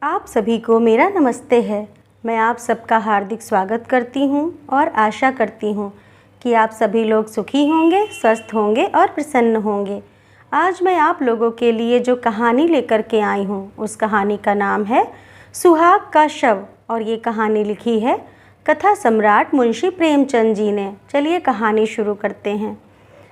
आप सभी को मेरा नमस्ते है। मैं आप सबका हार्दिक स्वागत करती हूँ और आशा करती हूँ कि आप सभी लोग सुखी होंगे, स्वस्थ होंगे और प्रसन्न होंगे। आज मैं आप लोगों के लिए जो कहानी लेकर के आई हूँ उस कहानी का नाम है सुहाग का शव और ये कहानी लिखी है कथा सम्राट मुंशी प्रेमचंद जी ने। चलिए कहानी शुरू करते हैं।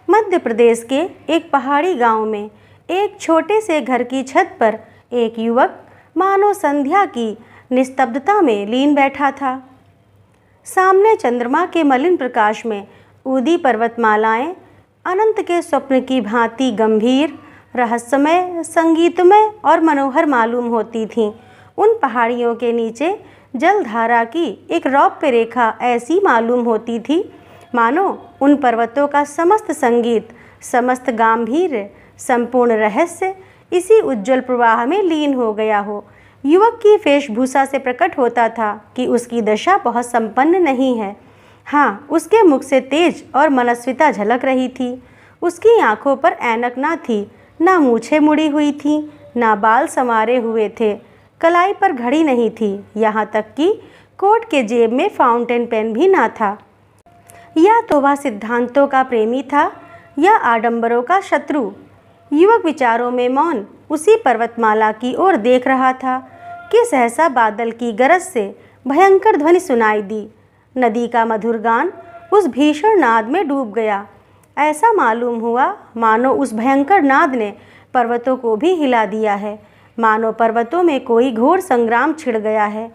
मध्य प्रदेश के एक पहाड़ी गांव में एक छोटे से घर की छत पर एक युवक मानो संध्या की निस्तब्धता में लीन बैठा था। सामने चंद्रमा के मलिन प्रकाश में उदी पर्वतमालाएं अनंत के स्वप्न की भांति गंभीर, रहस्यमय, संगीतमय और मनोहर मालूम होती थीं। उन पहाड़ियों के नीचे जलधारा की एक रौप्य रेखा ऐसी मालूम होती थी मानो उन पर्वतों का समस्त संगीत, समस्त गांभीर्य, संपूर्ण रहस्य इसी उज्जवल प्रवाह में लीन हो गया हो। युवक की वेशभूषा से प्रकट होता था कि उसकी दशा बहुत संपन्न नहीं है। हाँ, उसके मुख से तेज और मनस्विता झलक रही थी। उसकी आंखों पर ऐनक ना थी, ना मूछें मुड़ी हुई थी, ना बाल संवारे हुए थे, कलाई पर घड़ी नहीं थी, यहाँ तक कि कोट के जेब में फाउंटेन पेन भी ना था। या तो वह सिद्धांतों का प्रेमी था या आडंबरों का शत्रु। युवक विचारों में मौन उसी पर्वतमाला की ओर देख रहा था कि सहसा बादल की गरज से भयंकर ध्वनि सुनाई दी। नदी का मधुर गान उस भीषण नाद में डूब गया। ऐसा मालूम हुआ मानो उस भयंकर नाद ने पर्वतों को भी हिला दिया है, मानो पर्वतों में कोई घोर संग्राम छिड़ गया है।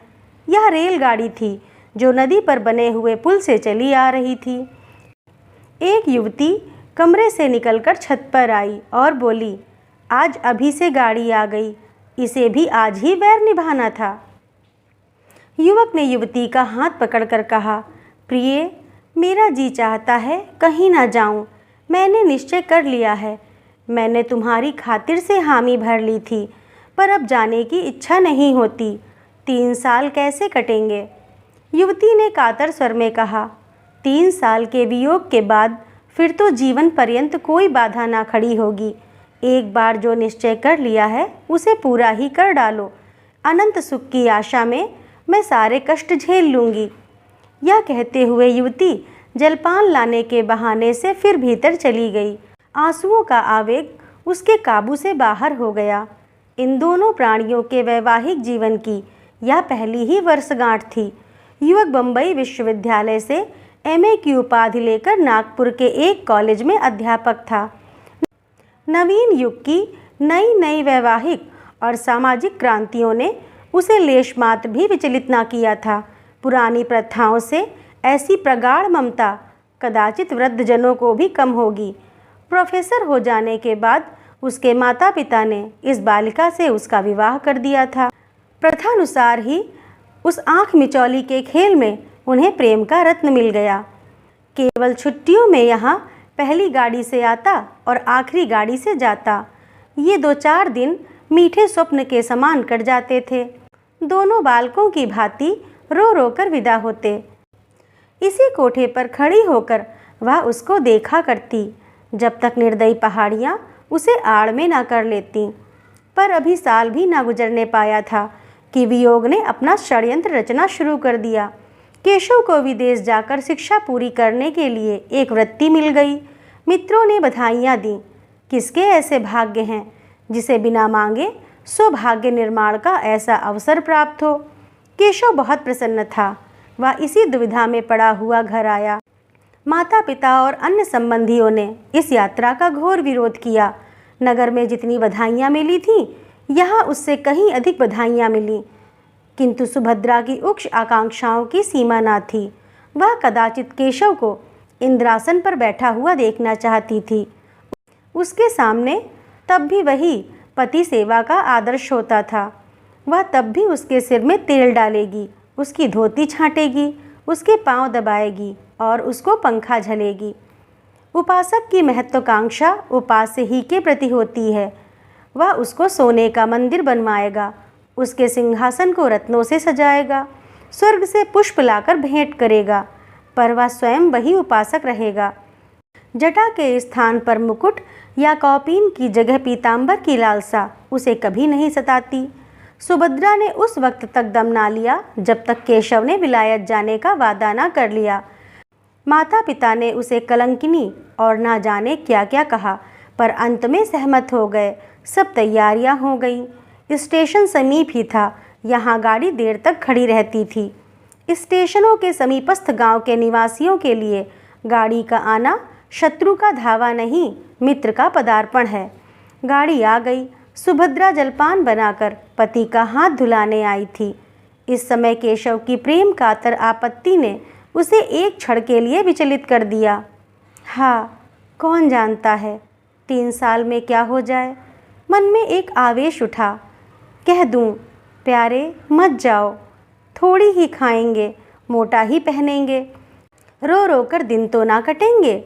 यह रेलगाड़ी थी जो नदी पर बने हुए पुल से चली आ रही थी। एक युवती कमरे से निकलकर छत पर आई और बोली, आज अभी से गाड़ी आ गई, इसे भी आज ही बैर निभाना था। युवक ने युवती का हाथ पकड़कर कहा, प्रिय, मेरा जी चाहता है कहीं ना जाऊं। मैंने निश्चय कर लिया है। मैंने तुम्हारी खातिर से हामी भर ली थी, पर अब जाने की इच्छा नहीं होती। 3 साल कैसे कटेंगे? युवती ने कातर स्वर में कहा, 3 साल के वियोग के बाद फिर तो जीवन पर्यंत कोई बाधा ना खड़ी होगी। एक बार जो निश्चय कर लिया है उसे पूरा ही कर डालो। अनंत सुख की आशा में मैं सारे कष्ट झेल लूँगी। यह कहते हुए युवती जलपान लाने के बहाने से फिर भीतर चली गई। आंसुओं का आवेग उसके काबू से बाहर हो गया। इन दोनों प्राणियों के वैवाहिक जीवन की यह पहली ही वर्षगांठ थी। युवक बम्बई विश्वविद्यालय से MA की उपाधि लेकर नागपुर के एक कॉलेज में अध्यापक था। नवीन युग की नई नई वैवाहिक और सामाजिक क्रांतियों ने उसे लेश मात्र भी विचलित न किया था। पुरानी प्रथाओं से ऐसी प्रगाढ़ ममता कदाचित वृद्धजनों को भी कम होगी। प्रोफेसर हो जाने के बाद उसके माता पिता ने इस बालिका से उसका विवाह कर दिया था। प्रथानुसार ही उस आँख मिचौली के खेल में उन्हें प्रेम का रत्न मिल गया। केवल छुट्टियों में यहाँ पहली गाड़ी से आता और आखिरी गाड़ी से जाता। ये 2-4 दिन मीठे स्वप्न के समान कट जाते थे। दोनों बालकों की भांति रो रो कर विदा होते। इसी कोठे पर खड़ी होकर वह उसको देखा करती जब तक निर्दयी पहाड़ियाँ उसे आड़ में ना कर लेती। पर अभी साल भी ना गुजरने पाया था कि वियोग ने अपना षड्यंत्र रचना शुरू कर दिया। केशव को विदेश जाकर शिक्षा पूरी करने के लिए एक वृत्ति मिल गई। मित्रों ने बधाइयाँ दी। किसके ऐसे भाग्य हैं जिसे बिना मांगे सौभाग्य निर्माण का ऐसा अवसर प्राप्त हो। केशव बहुत प्रसन्न था। वह इसी दुविधा में पड़ा हुआ घर आया। माता पिता और अन्य संबंधियों ने इस यात्रा का घोर विरोध किया। नगर में जितनी बधाइयाँ मिली थीं, यहाँ उससे कहीं अधिक बधाइयाँ मिली, किंतु सुभद्रा की उच्च आकांक्षाओं की सीमा न थी। वह कदाचित केशव को इंद्रासन पर बैठा हुआ देखना चाहती थी। उसके सामने तब भी वही पति सेवा का आदर्श होता था। वह तब भी उसके सिर में तेल डालेगी, उसकी धोती छांटेगी, उसके पांव दबाएगी और उसको पंखा झलेगी। उपासक की महत्वाकांक्षा उपास्य ही के प्रति होती है। वह उसको सोने का मंदिर बनवाएगा, उसके सिंहासन को रत्नों से सजाएगा, स्वर्ग से पुष्प लाकर भेंट करेगा, पर वह स्वयं वही उपासक रहेगा। जटा के स्थान पर मुकुट या कौपीन की जगह पीतांबर की लालसा उसे कभी नहीं सताती। सुभद्रा ने उस वक्त तक दम ना लिया जब तक केशव ने विलायत जाने का वादा ना कर लिया। माता पिता ने उसे कलंकिनी और ना जाने क्या क्या कहा, पर अंत में सहमत हो गए। सब तैयारियां हो गईं। स्टेशन समीप ही था, यहाँ गाड़ी देर तक खड़ी रहती थी। स्टेशनों के समीपस्थ गांव के निवासियों के लिए गाड़ी का आना शत्रु का धावा नहीं, मित्र का पदार्पण है। गाड़ी आ गई। सुभद्रा जलपान बनाकर पति का हाथ धुलाने आई थी। इस समय केशव की प्रेम कातर आपत्ति ने उसे एक क्षण के लिए विचलित कर दिया। हाँ, कौन जानता है 3 साल में क्या हो जाए। मन में एक आवेश उठा। कह दूं, प्यारे मत जाओ, थोड़ी ही खाएंगे, मोटा ही पहनेंगे, रो रो कर दिन तो ना कटेंगे।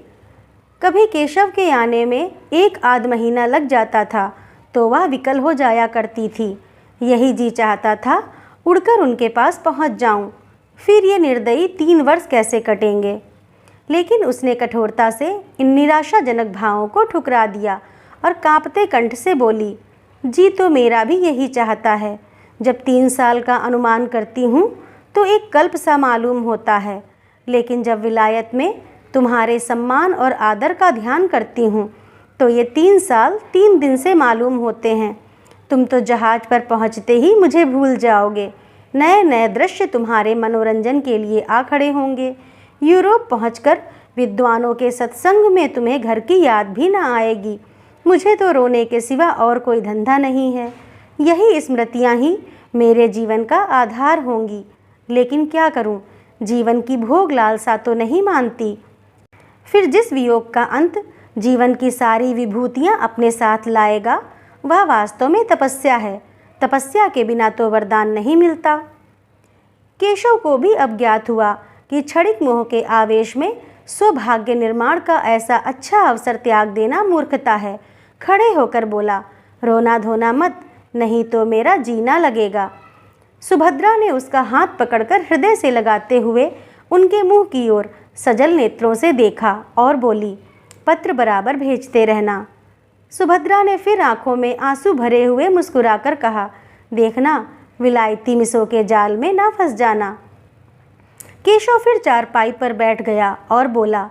कभी केशव के आने में 1 आध महीना लग जाता था तो वह विकल हो जाया करती थी। यही जी चाहता था उड़कर उनके पास पहुंच जाऊं, फिर ये निर्दयी 3 वर्ष कैसे कटेंगे। लेकिन उसने कठोरता से इन निराशाजनक भावों को ठुकरा दिया और कांपते कंठ से बोली, जी तो मेरा भी यही चाहता है। जब 3 साल का अनुमान करती हूँ तो एक कल्प सा मालूम होता है, लेकिन जब विलायत में तुम्हारे सम्मान और आदर का ध्यान करती हूँ तो ये 3 साल 3 दिन से मालूम होते हैं। तुम तो जहाज पर पहुँचते ही मुझे भूल जाओगे। नए नए दृश्य तुम्हारे मनोरंजन के लिए आ खड़े होंगे। यूरोप पहुंचकर विद्वानों के सत्संग में तुम्हें घर की याद भी ना आएगी। मुझे तो रोने के सिवा और कोई धंधा नहीं है। यही स्मृतियाँ ही मेरे जीवन का आधार होंगी। लेकिन क्या करूं, जीवन की भोग लालसा तो नहीं मानती। फिर जिस वियोग का अंत जीवन की सारी विभूतियां अपने साथ लाएगा, वह वास्तव में तपस्या है। तपस्या के बिना तो वरदान नहीं मिलता। केशव को भी अब ज्ञात हुआ कि क्षणिक मोह के आवेश में सौभाग्य निर्माण का ऐसा अच्छा अवसर त्याग देना मूर्खता है। खड़े होकर बोला, रोना धोना मत, नहीं तो मेरा जीना लगेगा। सुभद्रा ने उसका हाथ पकड़कर हृदय से लगाते हुए उनके मुंह की ओर सजल नेत्रों से देखा और बोली, पत्र बराबर भेजते रहना। सुभद्रा ने फिर आंखों में आंसू भरे हुए मुस्कुराकर कहा, देखना विलायती मिसों के जाल में ना फंस जाना। केशव फिर चारपाई पर बैठ गया और बोला,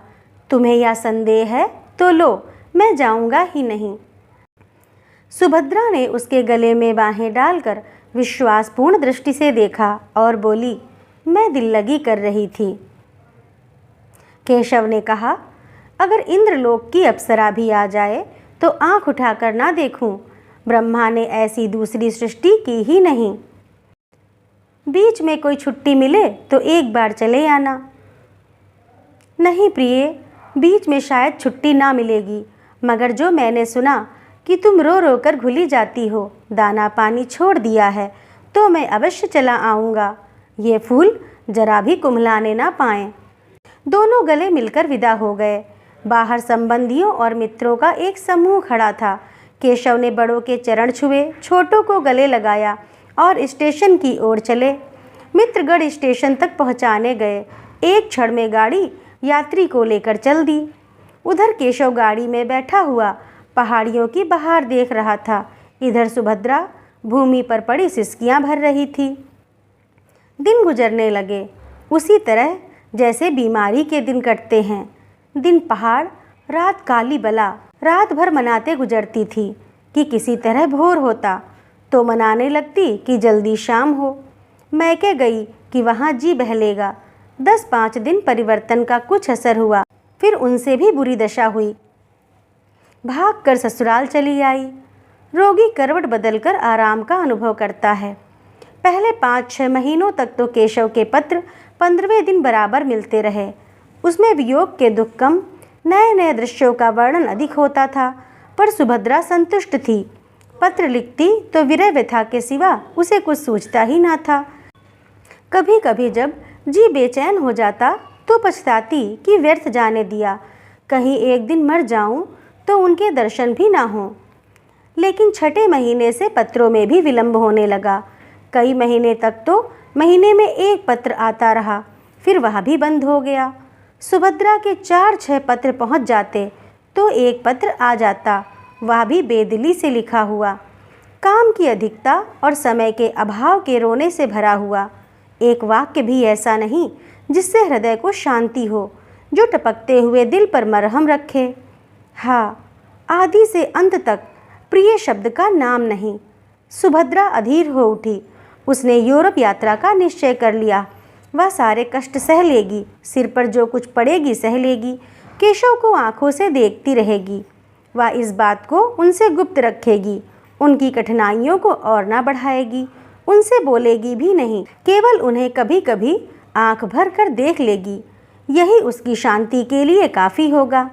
तुम्हें यह संदेह है तो लो, मैं जाऊंगा ही नहीं। सुभद्रा ने उसके गले में बाहें डालकर विश्वासपूर्ण दृष्टि से देखा और बोली, मैं दिल लगी कर रही थी। केशव ने कहा, अगर इंद्रलोक की अप्सरा भी आ जाए तो आंख उठाकर ना देखूं। ब्रह्मा ने ऐसी दूसरी सृष्टि की ही नहीं। बीच में कोई छुट्टी मिले तो एक बार चले आना। नहीं प्रिय, बीच में शायद छुट्टी ना मिलेगी, मगर जो मैंने सुना कि तुम रो रो कर घुली जाती हो, दाना पानी छोड़ दिया है, तो मैं अवश्य चला आऊँगा। ये फूल जरा भी कुम्हलाने ना पाएं। दोनों गले मिलकर विदा हो गए। बाहर संबंधियों और मित्रों का एक समूह खड़ा था। केशव ने बड़ों के चरण छुए, छोटों को गले लगाया और स्टेशन की ओर चले। मित्रगढ़ स्टेशन तक पहुंचाने गए। एक क्षण में गाड़ी यात्री को लेकर चल दी। उधर केशव गाड़ी में बैठा हुआ पहाड़ियों की बहार देख रहा था। इधर सुभद्रा भूमि पर पड़ी सिसकियां भर रही थी। दिन गुजरने लगे, उसी तरह जैसे बीमारी के दिन कटते हैं। दिन पहाड़, रात काली बला। रात भर मनाते गुजरती थी कि किसी तरह भोर होता तो मनाने लगती कि जल्दी शाम हो। मैके गई कि वहाँ जी बहलेगा। 10-5 दिन परिवर्तन का कुछ असर हुआ, फिर उनसे भी बुरी दशा हुई। भागकर ससुराल चली आई। रोगी करवट बदलकर आराम का अनुभव करता है। पहले 5-6 महीनों तक तो केशव के पत्र 15वें दिन बराबर मिलते रहे। उसमें वियोग के दुख कम, नए नए दृश्यों का वर्णन अधिक होता था, पर सुभद्रा संतुष्ट थी। पत्र लिखती तो विरह व्यथा के सिवा उसे कुछ सूझता ही ना था। कभी कभी जब जी बेचैन हो जाता तो पछताती कि व्यर्थ जाने दिया, कहीं एक दिन मर जाऊं तो उनके दर्शन भी ना हों। लेकिन 6ठे महीने से पत्रों में भी विलंब होने लगा। कई महीने तक तो महीने में एक पत्र आता रहा, फिर वह भी बंद हो गया। सुभद्रा के 4-6 पत्र पहुंच जाते तो एक पत्र आ जाता, वह भी बेदिली से लिखा हुआ। काम की अधिकता और समय के अभाव के रोने से भरा हुआ। एक वाक्य भी ऐसा नहीं जिससे हृदय को शांति हो, जो टपकते हुए दिल पर मरहम रखे। हाँ, आदि से अंत तक प्रिय शब्द का नाम नहीं। सुभद्रा अधीर हो उठी। उसने यूरोप यात्रा का निश्चय कर लिया। वह सारे कष्ट सह लेगी, सिर पर जो कुछ पड़ेगी सह लेगी, केशव को आंखों से देखती रहेगी। वह इस बात को उनसे गुप्त रखेगी, उनकी कठिनाइयों को और ना बढ़ाएगी, उनसे बोलेगी भी नहीं, केवल उन्हें कभी कभी आंख भर कर देख लेगी। यही उसकी शांति के लिए काफ़ी होगा।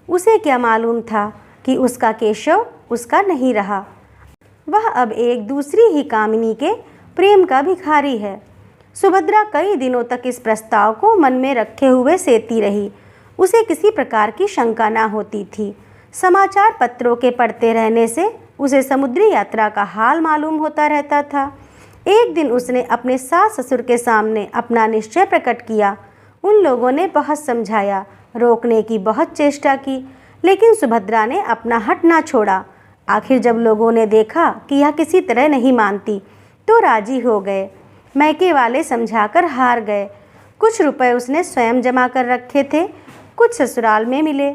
उसे क्या मालूम था कि उसका केशव उसका नहीं रहा। वह अब एक दूसरी ही कामिनी के प्रेम का भिखारी है। सुभद्रा कई दिनों तक इस प्रस्ताव को मन में रखे हुए सेती रही। उसे किसी प्रकार की शंका ना होती थी। समाचार पत्रों के पढ़ते रहने से उसे समुद्री यात्रा का हाल मालूम होता रहता था। एक दिन उसने अपने सास ससुर के सामने अपना निश्चय प्रकट किया। उन लोगों ने बहुत समझाया, रोकने की बहुत चेष्टा की, लेकिन सुभद्रा ने अपना हट ना छोड़ा। आखिर जब लोगों ने देखा कि यह किसी तरह नहीं मानती, तो राजी हो गए। मैके वाले समझाकर हार गए। कुछ रुपए उसने स्वयं जमा कर रखे थे, कुछ ससुराल में मिले।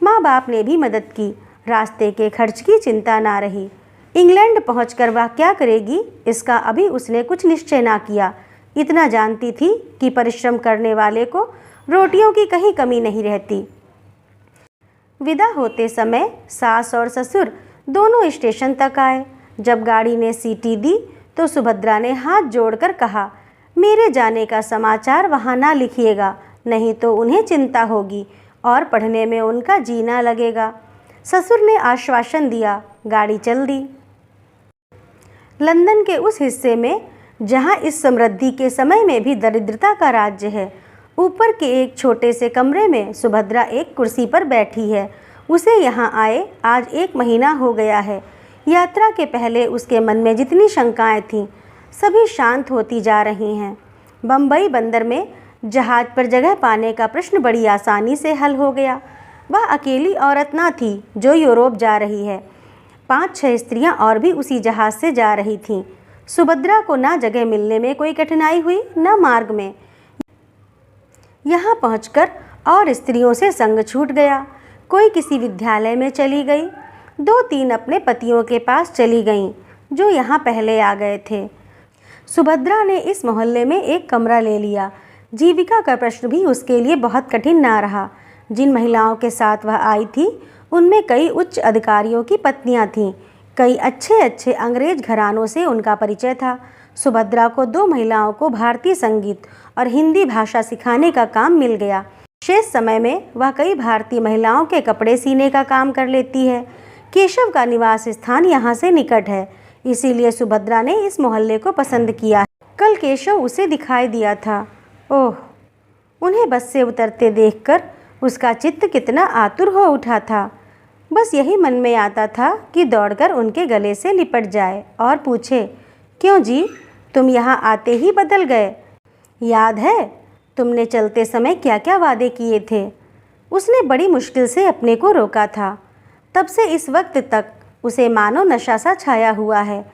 माँ बाप ने भी मदद की। रास्ते के खर्च की चिंता ना रही। इंग्लैंड पहुंचकर वह क्या करेगी, इसका अभी उसने कुछ निश्चय ना किया। इतना जानती थी कि परिश्रम करने वाले को रोटियों की कहीं कमी नहीं रहती। विदा होते समय सास और ससुर दोनों स्टेशन तक आए। जब गाड़ी ने सीटी दी तो सुभद्रा ने हाथ जोड़कर कहा, मेरे जाने का समाचार वहाँ ना लिखिएगा, नहीं तो उन्हें चिंता होगी और पढ़ने में उनका जीना लगेगा। ससुर ने आश्वासन दिया। गाड़ी चल दी। लंदन के उस हिस्से में जहाँ इस समृद्धि के समय में भी दरिद्रता का राज्य है, ऊपर के एक छोटे से कमरे में सुभद्रा एक कुर्सी पर बैठी है। उसे यहाँ आए आज 1 महीना हो गया है। यात्रा के पहले उसके मन में जितनी शंकाएं थीं, सभी शांत होती जा रही हैं। बम्बई बंदर में जहाज पर जगह पाने का प्रश्न बड़ी आसानी से हल हो गया। वह अकेली औरत ना थी जो यूरोप जा रही है। 5-6 स्त्रियां और भी उसी जहाज से जा रही थीं। सुभद्रा को ना जगह मिलने में कोई कठिनाई हुई, ना मार्ग में। यहाँ पहुंचकर और स्त्रियों से संग छूट गया। कोई किसी विद्यालय में चली गई, 2-3 अपने पतियों के पास चली गईं, जो यहाँ पहले आ गए थे। सुभद्रा ने इस मोहल्ले में एक कमरा ले लिया। जीविका का प्रश्न भी उसके लिए बहुत कठिन ना रहा। जिन महिलाओं के साथ वह आई थी, उनमें कई उच्च अधिकारियों की पत्नियां थीं। कई अच्छे अच्छे अंग्रेज घरानों से उनका परिचय था। सुभद्रा को 2 महिलाओं को भारतीय संगीत और हिंदी भाषा सिखाने का काम मिल गया। शेष समय में वह कई भारतीय महिलाओं के कपड़े सीने का काम कर लेती है। केशव का निवास स्थान यहाँ से निकट है, इसीलिए सुभद्रा ने इस मोहल्ले को पसंद किया। कल केशव उसे दिखाई दिया था। ओह, उन्हें बस से उतरते देखकर उसका चित्त कितना आतुर हो उठा था। बस यही मन में आता था कि दौड़कर उनके गले से लिपट जाए और पूछे, क्यों जी, तुम यहाँ आते ही बदल गए? याद है तुमने चलते समय क्या क्या वादे किए थे? उसने बड़ी मुश्किल से अपने को रोका था। तब से इस वक्त तक उसे मानो नशा सा छाया हुआ है।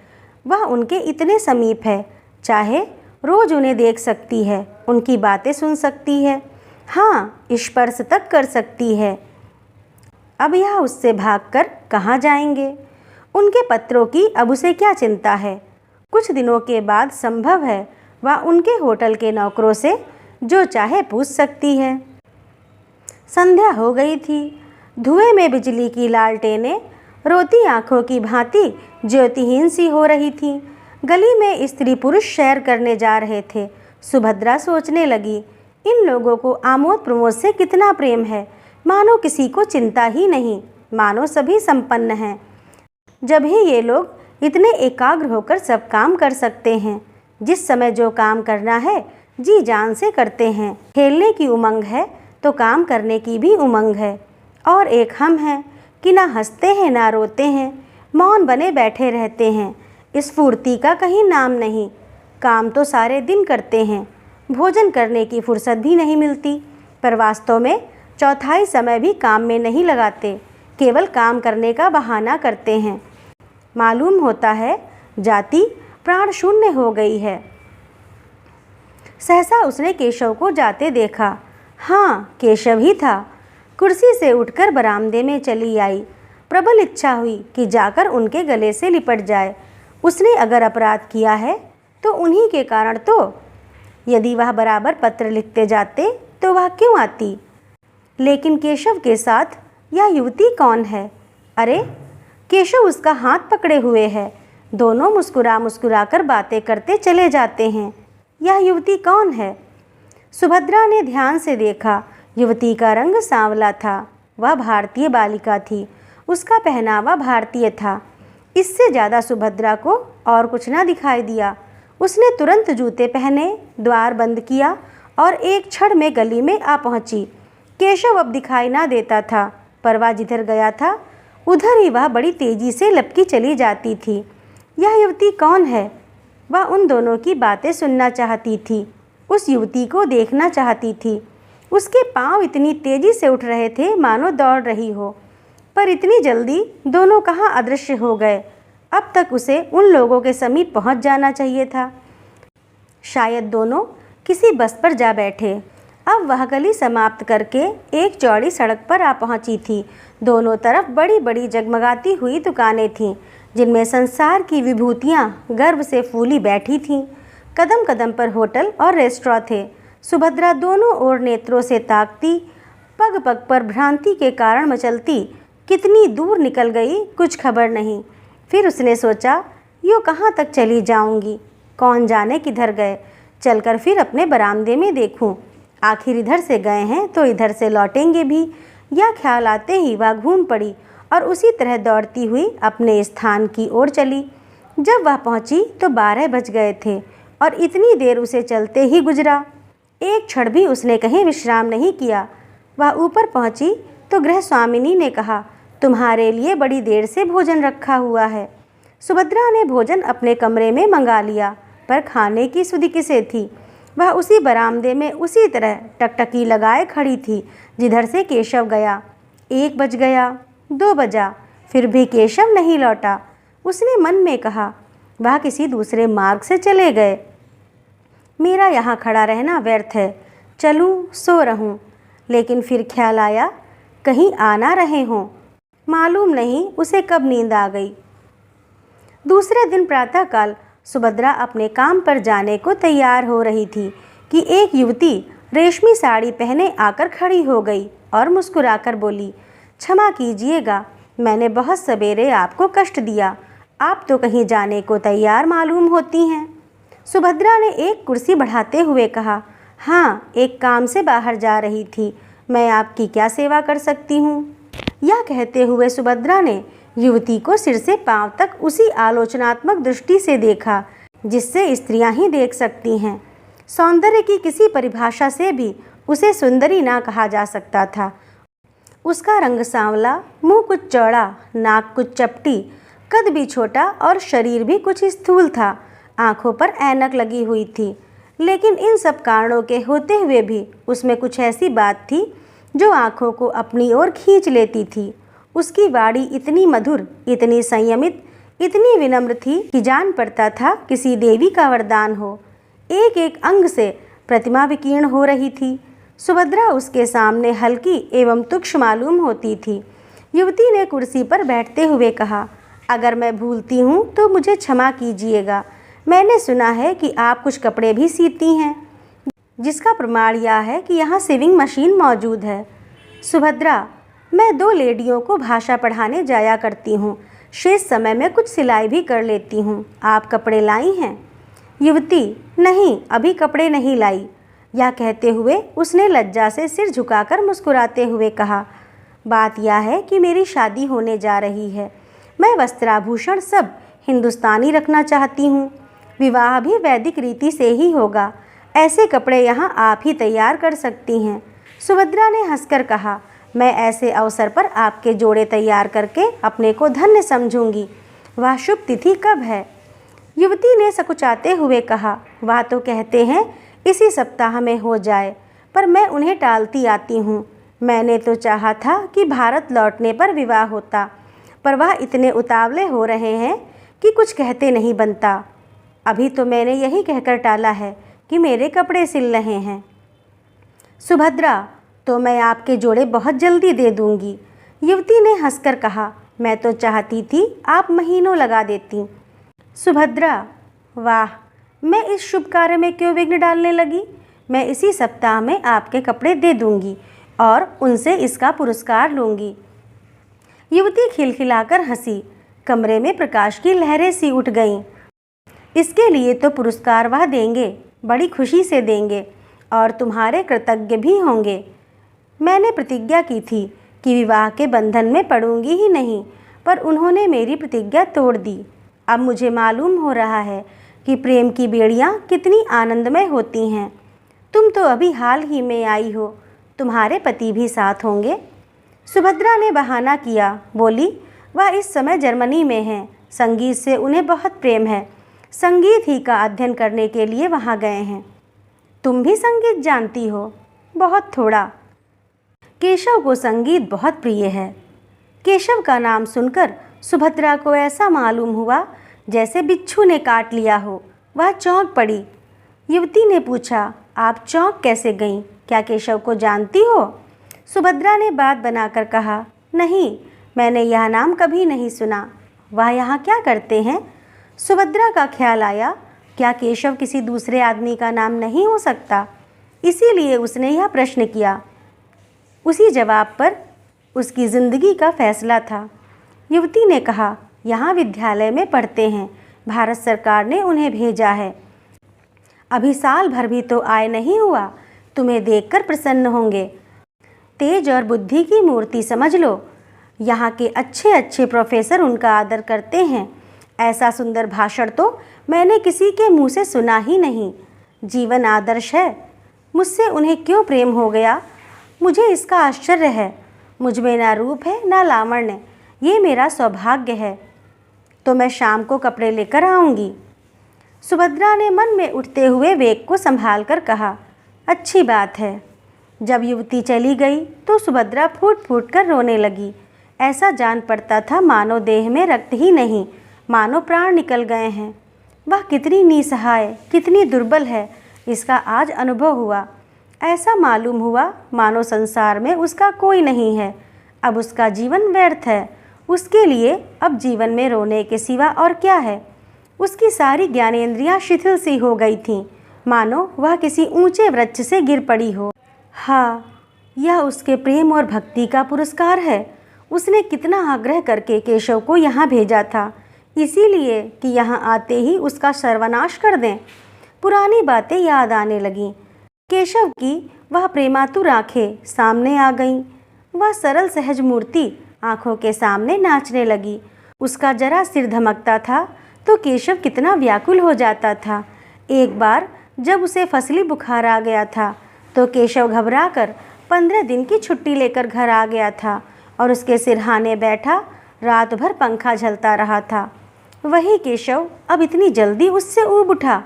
वह उनके इतने समीप है, चाहे रोज उन्हें देख सकती है, उनकी बातें सुन सकती है, हाँ, स्पर्श तक कर सकती है। अब यह उससे भागकर कहाँ जाएंगे? उनके पत्रों की अब उसे क्या चिंता है? कुछ दिनों के बाद संभव है वह उनके होटल के नौकरों से जो चाहे पूछ सकती है। संध्या हो गई थी। धुएं में बिजली की लालटेनें रोती आंखों की भांति ज्योतिहीन सी हो रही थीं। गली में स्त्री पुरुष सैर करने जा रहे थे। सुभद्रा सोचने लगी, इन लोगों को आमोद प्रमोद से कितना प्रेम है, मानो किसी को चिंता ही नहीं, मानो सभी संपन्न हैं। जब ही ये लोग इतने एकाग्र होकर सब काम कर सकते हैं। जिस समय जो काम करना है जी जान से करते हैं। खेलने की उमंग है तो काम करने की भी उमंग है। और एक हम हैं कि ना हंसते हैं ना रोते हैं, मौन बने बैठे रहते हैं। इस फुर्ती का कहीं नाम नहीं। काम तो सारे दिन करते हैं, भोजन करने की फुर्सत भी नहीं मिलती, पर वास्तव में चौथाई समय भी काम में नहीं लगाते, केवल काम करने का बहाना करते हैं। मालूम होता है जाति प्राण शून्य हो गई है। सहसा उसने केशव को जाते देखा। हाँ, केशव ही था। कुर्सी से उठकर बरामदे में चली आई। प्रबल इच्छा हुई कि जाकर उनके गले से लिपट जाए। उसने अगर अपराध किया है तो उन्हीं के कारण तो। यदि वह बराबर पत्र लिखते जाते तो वह क्यों आती? लेकिन केशव के साथ यह युवती कौन है? अरे, केशव उसका हाथ पकड़े हुए है। दोनों मुस्कुरा मुस्कुरा कर बातें करते चले जाते हैं। यह युवती कौन है? सुभद्रा ने ध्यान से देखा। युवती का रंग सांवला था। वह भारतीय बालिका थी। उसका पहनावा भारतीय था। इससे ज़्यादा सुभद्रा को और कुछ न दिखाई दिया। उसने तुरंत जूते पहने, द्वार बंद किया और एक क्षण में गली में आ पहुंची। केशव अब दिखाई ना देता था, पर वह जिधर गया था उधर ही वह बड़ी तेजी से लपकी चली जाती थी। यह युवती कौन है? वह उन दोनों की बातें सुनना चाहती थी, उस युवती को देखना चाहती थी। उसके पांव इतनी तेजी से उठ रहे थे मानो दौड़ रही हो, पर इतनी जल्दी दोनों कहाँ अदृश्य हो गए। अब तक उसे उन लोगों के समीप पहुंच जाना चाहिए था। शायद दोनों किसी बस पर जा बैठे। अब वह गली समाप्त करके एक चौड़ी सड़क पर आ पहुंची थी। दोनों तरफ बड़ी बड़ी जगमगाती हुई दुकानें थीं, जिनमें संसार की विभूतियां गर्व से फूली बैठी थीं। कदम कदम पर होटल और रेस्टोरें थे। सुभद्रा दोनों ओर नेत्रों से ताकती, पग पग पर भ्रांति के कारण मचलती। कितनी दूर निकल गई कुछ खबर नहीं। फिर उसने सोचा, यूँ कहाँ तक चली जाऊंगी? कौन जाने किधर गए। चलकर फिर अपने बरामदे में देखूं। आखिर इधर से गए हैं तो इधर से लौटेंगे भी। यह ख्याल आते ही वह घूम पड़ी और उसी तरह दौड़ती हुई अपने स्थान की ओर चली। जब वह पहुंची तो 12 बज गए थे और इतनी देर उसे चलते ही गुजरा। एक क्षण भी उसने कहीं विश्राम नहीं किया। वह ऊपर पहुंची तो गृह स्वामिनी ने कहा, तुम्हारे लिए बड़ी देर से भोजन रखा हुआ है। सुभद्रा ने भोजन अपने कमरे में मंगा लिया, पर खाने की सुधि किसे थी? वह उसी बरामदे में उसी तरह टकटकी लगाए खड़ी थी जिधर से केशव गया। 1 बज गया, 2 बजा, फिर भी केशव नहीं लौटा। उसने मन में कहा, वह किसी दूसरे मार्ग से चले गए। मेरा यहाँ खड़ा रहना व्यर्थ है, चलूँ सो रहूँ। लेकिन फिर ख्याल आया, कहीं आ ना रहे हों। मालूम नहीं उसे कब नींद आ गई। दूसरे दिन प्रातःकाल सुभद्रा अपने काम पर जाने को तैयार हो रही थी कि एक युवती रेशमी साड़ी पहने आकर खड़ी हो गई और मुस्कुराकर बोली, क्षमा कीजिएगा, मैंने बहुत सवेरे आपको कष्ट दिया। आप तो कहीं जाने को तैयार मालूम होती हैं। सुभद्रा ने एक कुर्सी बढ़ाते हुए कहा, हाँ, एक काम से बाहर जा रही थी। मैं आपकी क्या सेवा कर सकती हूँ? यह कहते हुए सुभद्रा ने युवती को सिर से पांव तक उसी आलोचनात्मक दृष्टि से देखा जिससे स्त्रियां ही देख सकती हैं। सौंदर्य की किसी परिभाषा से भी उसे सुंदरी ना कहा जा सकता था। उसका रंग सांवला, मुंह कुछ चौड़ा, नाक कुछ चपटी, कद भी छोटा और शरीर भी कुछ स्थूल था। आंखों पर ऐनक लगी हुई थी। लेकिन इन सब कारणों के होते हुए भी उसमें कुछ ऐसी बात थी जो आंखों को अपनी ओर खींच लेती थी। उसकी वाणी इतनी मधुर, इतनी संयमित, इतनी विनम्र थी कि जान पड़ता था किसी देवी का वरदान हो। एक एक अंग से प्रतिमा विकीर्ण हो रही थी। सुभद्रा उसके सामने हल्की एवं तुक्ष मालूम होती थी। युवती ने कुर्सी पर बैठते हुए कहा, अगर मैं भूलती हूँ तो मुझे क्षमा कीजिएगा। मैंने सुना है कि आप कुछ कपड़े भी सीती हैं, जिसका प्रमाण यह है कि यहाँ सिविंग मशीन मौजूद है। सुभद्रा, मैं 2 लेडियों को भाषा पढ़ाने जाया करती हूँ। शेष समय में कुछ सिलाई भी कर लेती हूँ। आप कपड़े लाई हैं? युवती, नहीं, अभी कपड़े नहीं लाई। यह कहते हुए उसने लज्जा से सिर झुकाकर मुस्कुराते हुए कहा, बात यह है कि मेरी शादी होने जा रही है। मैं वस्त्राभूषण सब हिंदुस्तानी रखना चाहती हूँ। विवाह भी वैदिक रीति से ही होगा। ऐसे कपड़े यहाँ आप ही तैयार कर सकती हैं। सुभद्रा ने हंसकर कहा, मैं ऐसे अवसर पर आपके जोड़े तैयार करके अपने को धन्य समझूंगी। वह शुभ तिथि कब है? युवती ने सकुचाते हुए कहा, वह तो कहते हैं इसी सप्ताह में हो जाए, पर मैं उन्हें टालती आती हूँ। मैंने तो चाहा था कि भारत लौटने पर विवाह होता, पर वह इतने उतावले हो रहे हैं कि कुछ कहते नहीं बनता। अभी तो मैंने यही कहकर टाला है कि मेरे कपड़े सिल रहे हैं। सुभद्रा, तो मैं आपके जोड़े बहुत जल्दी दे दूंगी। युवती ने हंसकर कहा, मैं तो चाहती थी आप महीनों लगा देती। सुभद्रा, वाह, मैं इस शुभ कार्य में क्यों विघ्न डालने लगी। मैं इसी सप्ताह में आपके कपड़े दे दूंगी और उनसे इसका पुरस्कार लूंगी। युवती खिलखिलाकर हंसी। कमरे में प्रकाश की लहरें सी उठ गईं। इसके लिए तो पुरस्कार वह देंगे, बड़ी खुशी से देंगे और तुम्हारे कृतज्ञ भी होंगे। मैंने प्रतिज्ञा की थी कि विवाह के बंधन में पड़ूंगी ही नहीं, पर उन्होंने मेरी प्रतिज्ञा तोड़ दी। अब मुझे मालूम हो रहा है कि प्रेम की बेड़ियाँ कितनी आनंदमय होती हैं। तुम तो अभी हाल ही में आई हो, तुम्हारे पति भी साथ होंगे। सुभद्रा ने बहाना किया, बोली, वह इस समय जर्मनी में हैं। संगीत से उन्हें बहुत प्रेम है। संगीत ही का अध्ययन करने के लिए वहाँ गए हैं। तुम भी संगीत जानती हो? बहुत थोड़ा। केशव को संगीत बहुत प्रिय है। केशव का नाम सुनकर सुभद्रा को ऐसा मालूम हुआ जैसे बिच्छू ने काट लिया हो। वह चौंक पड़ी। युवती ने पूछा, आप चौंक कैसे गईं? क्या केशव को जानती हो? सुभद्रा ने बात बनाकर कहा, नहीं, मैंने यह नाम कभी नहीं सुना। वह यहाँ क्या करते हैं? सुभद्रा का ख्याल आया, क्या केशव किसी दूसरे आदमी का नाम नहीं हो सकता? इसीलिए उसने यह प्रश्न किया। उसी जवाब पर उसकी ज़िंदगी का फैसला था। युवती ने कहा, यहाँ विद्यालय में पढ़ते हैं। भारत सरकार ने उन्हें भेजा है। अभी साल भर भी तो आय नहीं हुआ। तुम्हें देखकर प्रसन्न होंगे। तेज और बुद्धि की मूर्ति समझ लो। यहाँ के अच्छे अच्छे प्रोफेसर उनका आदर करते हैं। ऐसा सुंदर भाषण तो मैंने किसी के मुंह से सुना ही नहीं। जीवन आदर्श है। मुझसे उन्हें क्यों प्रेम हो गया, मुझे इसका आश्चर्य है। मुझ में ना रूप है ना लावण्य, ये मेरा सौभाग्य है। तो मैं शाम को कपड़े लेकर आऊँगी। सुभद्रा ने मन में उठते हुए वेग को संभाल कर कहा, अच्छी बात है। जब युवती चली गई तो सुभद्रा फूट फूट कर रोने लगी। ऐसा जान पड़ता था मानो देह में रक्त ही नहीं, मानो प्राण निकल गए हैं। वह कितनी निसहाय, कितनी दुर्बल है, इसका आज अनुभव हुआ। ऐसा मालूम हुआ मानो संसार में उसका कोई नहीं है। अब उसका जीवन व्यर्थ है। उसके लिए अब जीवन में रोने के सिवा और क्या है। उसकी सारी ज्ञानेंद्रियां शिथिल सी हो गई थीं, मानो वह किसी ऊंचे वृक्ष से गिर पड़ी हो। हाँ, यह उसके प्रेम और भक्ति का पुरस्कार है। उसने कितना आग्रह करके केशव को यहाँ भेजा था, इसीलिए कि यहाँ आते ही उसका सर्वनाश कर दें। पुरानी बातें याद आने लगीं। केशव की वह प्रेमातुर आँखें सामने आ गईं। वह सरल सहज मूर्ति आँखों के सामने नाचने लगी। उसका जरा सिर धमकता था तो केशव कितना व्याकुल हो जाता था। एक बार जब उसे फसली बुखार आ गया था तो केशव घबराकर 15 दिन की छुट्टी लेकर घर आ गया था और उसके सिरहाने बैठा रात भर पंखा झलता रहा था। वही केशव अब इतनी जल्दी उससे ऊब उठा।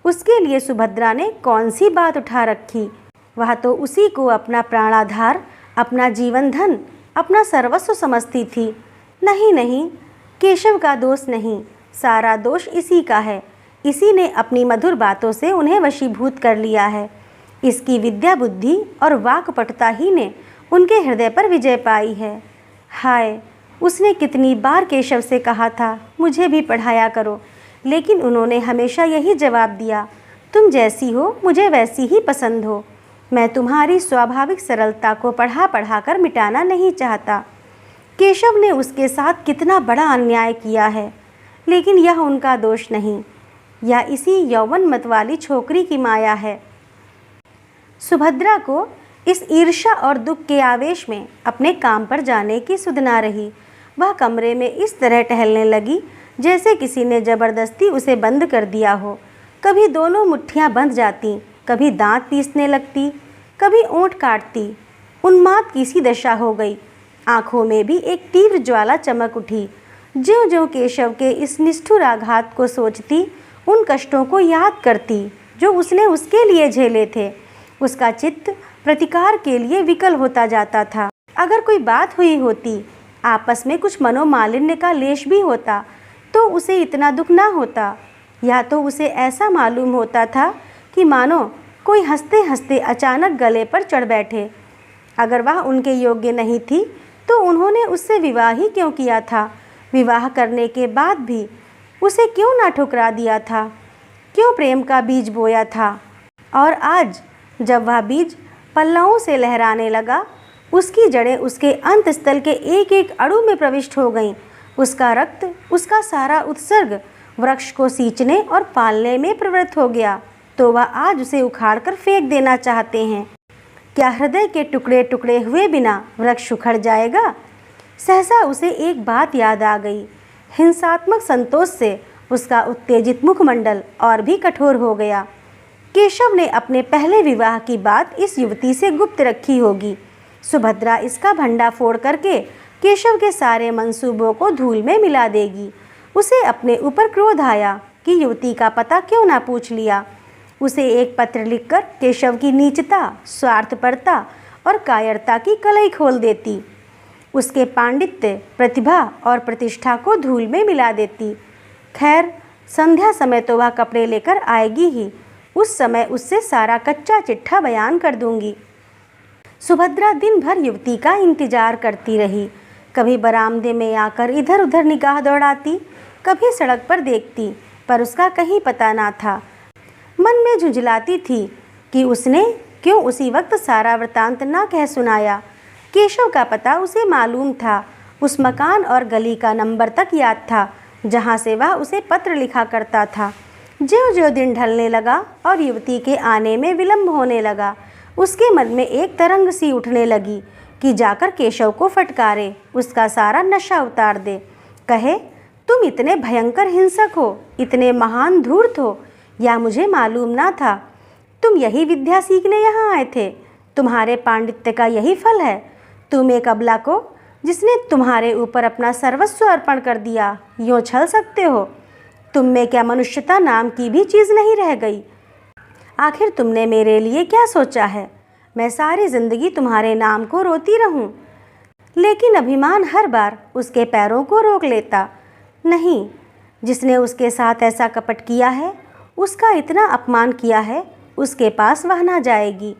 उसके लिए सुभद्रा ने कौन सी बात उठा रखी। वह तो उसी को अपना प्राणाधार, अपना जीवन धन, अपना सर्वस्व समझती थी। नहीं नहीं, केशव का दोष नहीं, सारा दोष इसी का है। इसी ने अपनी मधुर बातों से उन्हें वशीभूत कर लिया है। इसकी विद्या बुद्धि और वाक्पटुता ही ने उनके हृदय पर विजय पाई है। हाय, उसने कितनी बार केशव से कहा था, मुझे भी पढ़ाया करो, लेकिन उन्होंने हमेशा यही जवाब दिया, तुम जैसी हो मुझे वैसी ही पसंद हो। मैं तुम्हारी स्वाभाविक सरलता को पढ़ा पढ़ा कर मिटाना नहीं चाहता। केशव ने उसके साथ कितना बड़ा अन्याय किया है, लेकिन यह उनका दोष नहीं, यह इसी यौवन मत वाली छोकरी की माया है। सुभद्रा को इस ईर्ष्या और दुख के आवेश में अपने काम पर जाने की सुध ना रही। वह कमरे में इस तरह टहलने लगी जैसे किसी ने ज़बरदस्ती उसे बंद कर दिया हो। कभी दोनों मुट्ठियां बंध जाती, कभी दांत पीसने लगती, कभी ओंठ काटती। उन्माद की सी दशा हो गई। आँखों में भी एक तीव्र ज्वाला चमक उठी। ज्यों-ज्यों केशव के इस निष्ठुर आघात को सोचती, उन कष्टों को याद करती जो उसने उसके लिए झेले थे, उसका चित्त प्रतिकार के लिए विकल होता जाता था। अगर कोई बात हुई होती, आपस में कुछ मनोमालिन्य का लेश भी होता, तो उसे इतना दुख ना होता, या तो उसे ऐसा मालूम होता था कि मानो कोई हंसते हंसते अचानक गले पर चढ़ बैठे। अगर वह उनके योग्य नहीं थी तो उन्होंने उससे विवाह ही क्यों किया था? विवाह करने के बाद भी उसे क्यों ना ठुकरा दिया था? क्यों प्रेम का बीज बोया था? और आज जब वह बीज पल्लवों से लहराने लगा, उसकी जड़ें उसके अंतस्थल के एक एक अणु में प्रविष्ट हो गईं। उसका रक्त, उसका सारा उत्सर्ग वृक्ष को सींचने और पालने में प्रवृत्त हो गया, तो वह आज उसे उखाड़कर फेंक देना चाहते हैं। क्या हृदय के टुकड़े टुकड़े हुए बिना वृक्ष उखड़ जाएगा? सहसा उसे एक बात याद आ गई। हिंसात्मक संतोष से उसका उत्तेजित मुखमंडल और भी कठोर हो गया। केशव ने अपने पहले विवाह की बात इस युवती से गुप्त रखी होगी। सुभद्रा इसका भंडा फोड़ करके केशव के सारे मंसूबों को धूल में मिला देगी। उसे अपने ऊपर क्रोध आया कि युवती का पता क्यों ना पूछ लिया। उसे एक पत्र लिखकर केशव की नीचता, स्वार्थपरता और कायरता की कलई खोल देती। उसके पांडित्य, प्रतिभा और प्रतिष्ठा को धूल में मिला देती। खैर, संध्या समय तो वह कपड़े लेकर आएगी ही। उस समय उससे सारा कच्चा चिट्ठा बयान कर दूंगी। सुभद्रा दिन भर युवती का इंतजार करती रही। कभी बरामदे में आकर इधर उधर निगाह दौड़ाती, कभी सड़क पर देखती, पर उसका कहीं पता ना था। मन में झुंझलाती थी कि उसने क्यों उसी वक्त सारा वृतांत ना कह सुनाया। केशव का पता उसे मालूम था। उस मकान और गली का नंबर तक याद था जहाँ से वह उसे पत्र लिखा करता था। ज्यों-ज्यों दिन ढलने लगा और युवती के आने में विलंब होने लगा, उसके मन में एक तरंग सी उठने लगी कि जाकर केशव को फटकारे, उसका सारा नशा उतार दे। कहे, तुम इतने भयंकर हिंसक हो, इतने महान धूर्त हो, या मुझे मालूम ना था। तुम यही विद्या सीखने यहाँ आए थे? तुम्हारे पांडित्य का यही फल है? तुम एक अबला को, जिसने तुम्हारे ऊपर अपना सर्वस्व अर्पण कर दिया, यूँ छल सकते हो? तुम में क्या मनुष्यता नाम की भी चीज़ नहीं रह गई? आखिर तुमने मेरे लिए क्या सोचा है? मैं सारी जिंदगी तुम्हारे नाम को रोती रहूं? लेकिन अभिमान हर बार उसके पैरों को रोक लेता। नहीं, जिसने उसके साथ ऐसा कपट किया है, उसका इतना अपमान किया है, उसके पास वह ना जाएगी।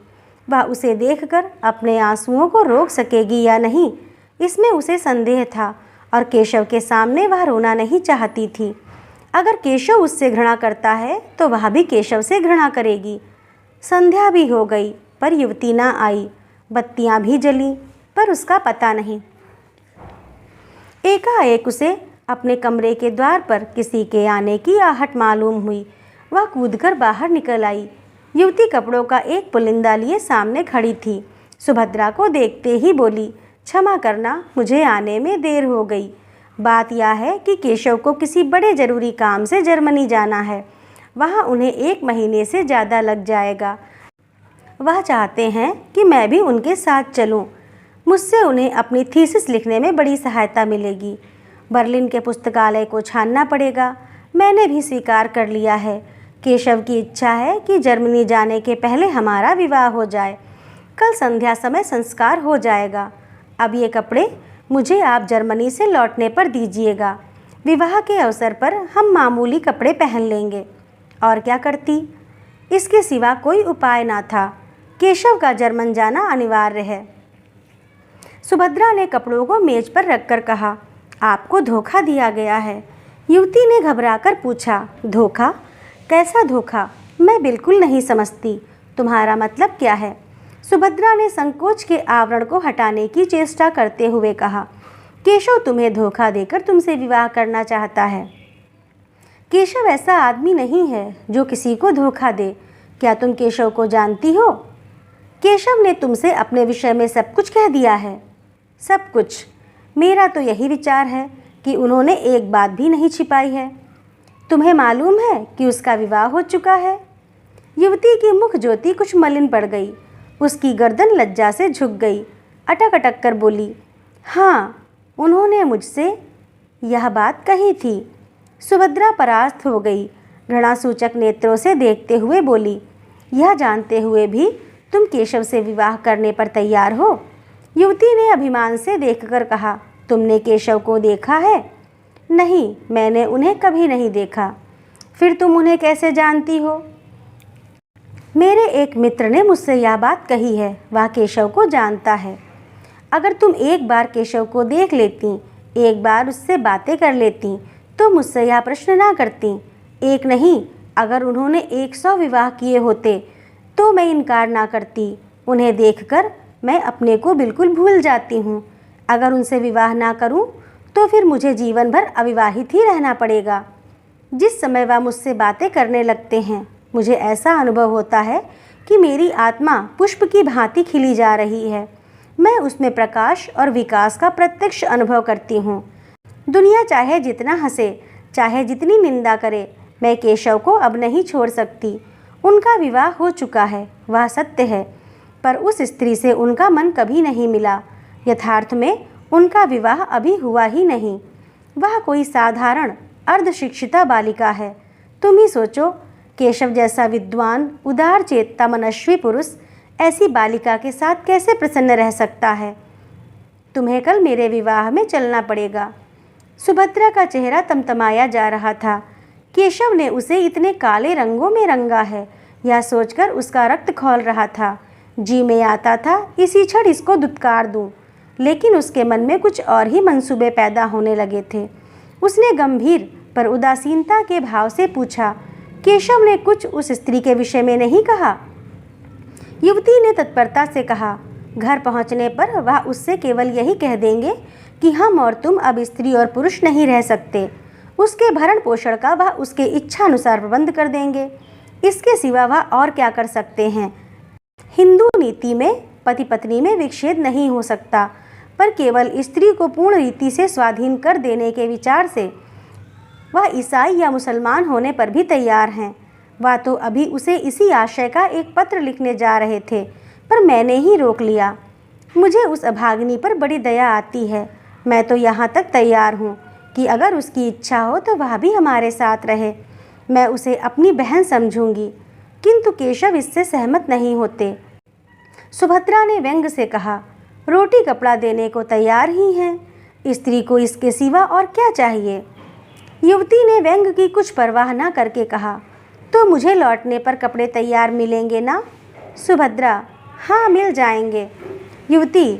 वह उसे देखकर अपने आंसुओं को रोक सकेगी या नहीं, इसमें उसे संदेह था। और केशव के सामने वह रोना नहीं चाहती थी। अगर केशव उससे घृणा करता है तो वह भी केशव से घृणा करेगी। संध्या भी हो गई पर युवती ना आई। बत्तियां भी जलीं पर उसका पता नहीं। एकाएक उसे अपने कमरे के द्वार पर किसी के आने की आहट मालूम हुई। वह कूदकर बाहर निकल आई। युवती कपड़ों का एक पुलिंदा लिए सामने खड़ी थी। सुभद्रा को देखते ही बोली, क्षमा करना, मुझे आने में देर हो गई। बात यह है कि केशव को किसी बड़े ज़रूरी काम से जर्मनी जाना है। वहाँ उन्हें 1 महीने से ज़्यादा लग जाएगा। वह चाहते हैं कि मैं भी उनके साथ चलूँ। मुझसे उन्हें अपनी थीसिस लिखने में बड़ी सहायता मिलेगी। बर्लिन के पुस्तकालय को छानना पड़ेगा। मैंने भी स्वीकार कर लिया है। केशव की इच्छा है कि जर्मनी जाने के पहले हमारा विवाह हो जाए। कल संध्या समय संस्कार हो जाएगा। अब ये कपड़े मुझे आप जर्मनी से लौटने पर दीजिएगा। विवाह के अवसर पर हम मामूली कपड़े पहन लेंगे। और क्या करती? इसके सिवा कोई उपाय ना था। केशव का जर्मन जाना अनिवार्य है। सुभद्रा ने कपड़ों को मेज पर रखकर कहा, आपको धोखा दिया गया है। युवती ने घबराकर पूछा, धोखा? कैसा धोखा? मैं बिल्कुल नहीं समझती। तुम्हारा मतलब क्या है? सुभद्रा ने संकोच के आवरण को हटाने की चेष्टा करते हुए कहा, केशव तुम्हें धोखा देकर तुमसे विवाह करना चाहता है। केशव ऐसा आदमी नहीं है जो किसी को धोखा दे। क्या तुम केशव को जानती हो? केशव ने तुमसे अपने विषय में सब कुछ कह दिया है। सब कुछ? मेरा तो यही विचार है कि उन्होंने एक बात भी नहीं छिपाई है। तुम्हें मालूम है कि उसका विवाह हो चुका है? युवती की मुख ज्योति कुछ मलिन पड़ गई। उसकी गर्दन लज्जा से झुक गई। अटक अटक कर बोली, हाँ, उन्होंने मुझसे यह बात कही थी। सुभद्रा परास्त हो गई। घृणासूचक नेत्रों से देखते हुए बोली, यह जानते हुए भी तुम केशव से विवाह करने पर तैयार हो? युवती ने अभिमान से देखकर कहा, तुमने केशव को देखा है? नहीं, मैंने उन्हें कभी नहीं देखा। फिर तुम उन्हें कैसे जानती हो? मेरे एक मित्र ने मुझसे यह बात कही है, वह केशव को जानता है। अगर तुम एक बार केशव को देख लेती, एक बार उससे बातें कर लेती, तो मुझसे यह प्रश्न ना करती। एक नहीं, अगर उन्होंने 100 विवाह किए होते तो मैं इनकार ना करती। उन्हें देखकर मैं अपने को बिल्कुल भूल जाती हूँ। अगर उनसे विवाह ना करूँ तो फिर मुझे जीवन भर अविवाहित ही रहना पड़ेगा। जिस समय वह मुझसे बातें करने लगते हैं, मुझे ऐसा अनुभव होता है कि मेरी आत्मा पुष्प की भांति खिली जा रही है। मैं उसमें प्रकाश और विकास का प्रत्यक्ष अनुभव करती हूँ। दुनिया चाहे जितना हंसे, चाहे जितनी निंदा करे, मैं केशव को अब नहीं छोड़ सकती। उनका विवाह हो चुका है, वह सत्य है, पर उस स्त्री से उनका मन कभी नहीं मिला। यथार्थ में उनका विवाह अभी हुआ ही नहीं। वह कोई साधारण अर्धशिक्षिता बालिका है। तुम ही सोचो, केशव जैसा विद्वान, उदार चेतता, मनस्वी पुरुष ऐसी बालिका के साथ कैसे प्रसन्न रह सकता है? तुम्हें कल मेरे विवाह में चलना पड़ेगा। सुभद्रा का चेहरा तमतमाया जा रहा था। केशव ने उसे इतने काले रंगों में रंगा है, यह सोचकर उसका रक्त खौल रहा था। जी में आता था इसी क्षण इसको दुत्कार दूं, लेकिन उसके मन में कुछ और ही मंसूबे पैदा होने लगे थे। उसने गंभीर पर उदासीनता के भाव से पूछा, केशव ने कुछ उस स्त्री के विषय में नहीं कहा? युवती ने तत्परता से कहा, घर पहुंचने पर वह उससे केवल यही कह देंगे कि हम और तुम अब स्त्री और पुरुष नहीं रह सकते। उसके भरण पोषण का वह उसके इच्छानुसार प्रबंध कर देंगे। इसके सिवा वह और क्या कर सकते हैं? हिंदू नीति में पति पत्नी में विच्छेद नहीं हो सकता, पर केवल स्त्री को पूर्ण रीति से स्वाधीन कर देने के विचार से वह ईसाई या मुसलमान होने पर भी तैयार हैं। वह तो अभी उसे इसी आशय का एक पत्र लिखने जा रहे थे, पर मैंने ही रोक लिया। मुझे उस अभागिनी पर बड़ी दया आती है। मैं तो यहाँ तक तैयार हूँ कि अगर उसकी इच्छा हो तो वह भी हमारे साथ रहे। मैं उसे अपनी बहन समझूंगी। किंतु केशव इससे सहमत नहीं होते। सुभद्रा ने व्यंग से कहा, रोटी कपड़ा देने को तैयार ही हैं। स्त्री को इसके सिवा और क्या चाहिए? युवती ने व्यंग की कुछ परवाह न करके कहा, तो मुझे लौटने पर कपड़े तैयार मिलेंगे ना? सुभद्रा, हाँ मिल जाएंगे। युवती,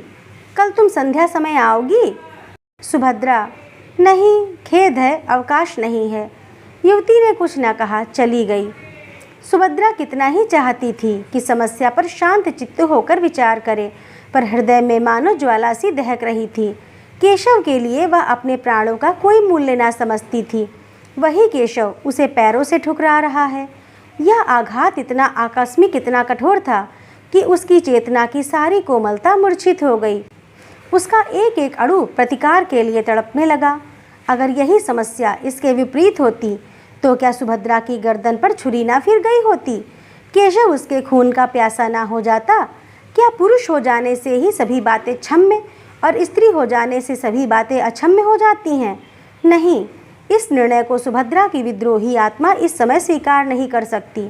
कल तुम संध्या समय आओगी? सुभद्रा, नहीं, खेद है, अवकाश नहीं है। युवती ने कुछ न कहा, चली गई। सुभद्रा कितना ही चाहती थी कि समस्या पर शांत चित्त होकर विचार करे, पर हृदय में मानो ज्वाला सी दहक रही थी। केशव के लिए वह अपने प्राणों का कोई मूल्य ना समझती थी। वही केशव उसे पैरों से ठुकरा रहा है। यह आघात इतना आकस्मिक, इतना कठोर था कि उसकी चेतना की सारी कोमलता मूर्छित हो गई। उसका एक एक अणु प्रतिकार के लिए तड़पने लगा। अगर यही समस्या इसके विपरीत होती तो क्या सुभद्रा की गर्दन पर छुरी ना फिर गई होती? केशव उसके खून का प्यासा ना हो जाता? क्या पुरुष हो जाने से ही सभी बातें क्षम्य और स्त्री हो जाने से सभी बातें अक्षम्य हो जाती हैं? नहीं, इस निर्णय को सुभद्रा की विद्रोही आत्मा इस समय स्वीकार नहीं कर सकती।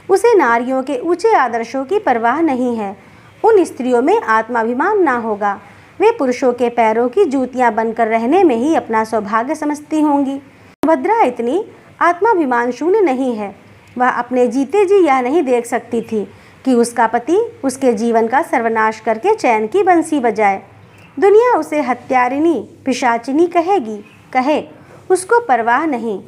उसे नारियों के ऊंचे आदर्शों की परवाह नहीं है। उन स्त्रियों में आत्माभिमान ना होगा। वे पुरुषों के पैरों की जूतियां बनकर रहने में ही अपना सौभाग्य समझती होंगी। सुभद्रा इतनी आत्माभिमान शून्य नहीं है। वह अपने जीते जी यह नहीं देख सकती थी कि उसका पति उसके जीवन का सर्वनाश करके चैन की बंसी बजाए। दुनिया उसे हत्यारिणी, पिशाचिनी कहेगी, कहे, उसको परवाह नहीं।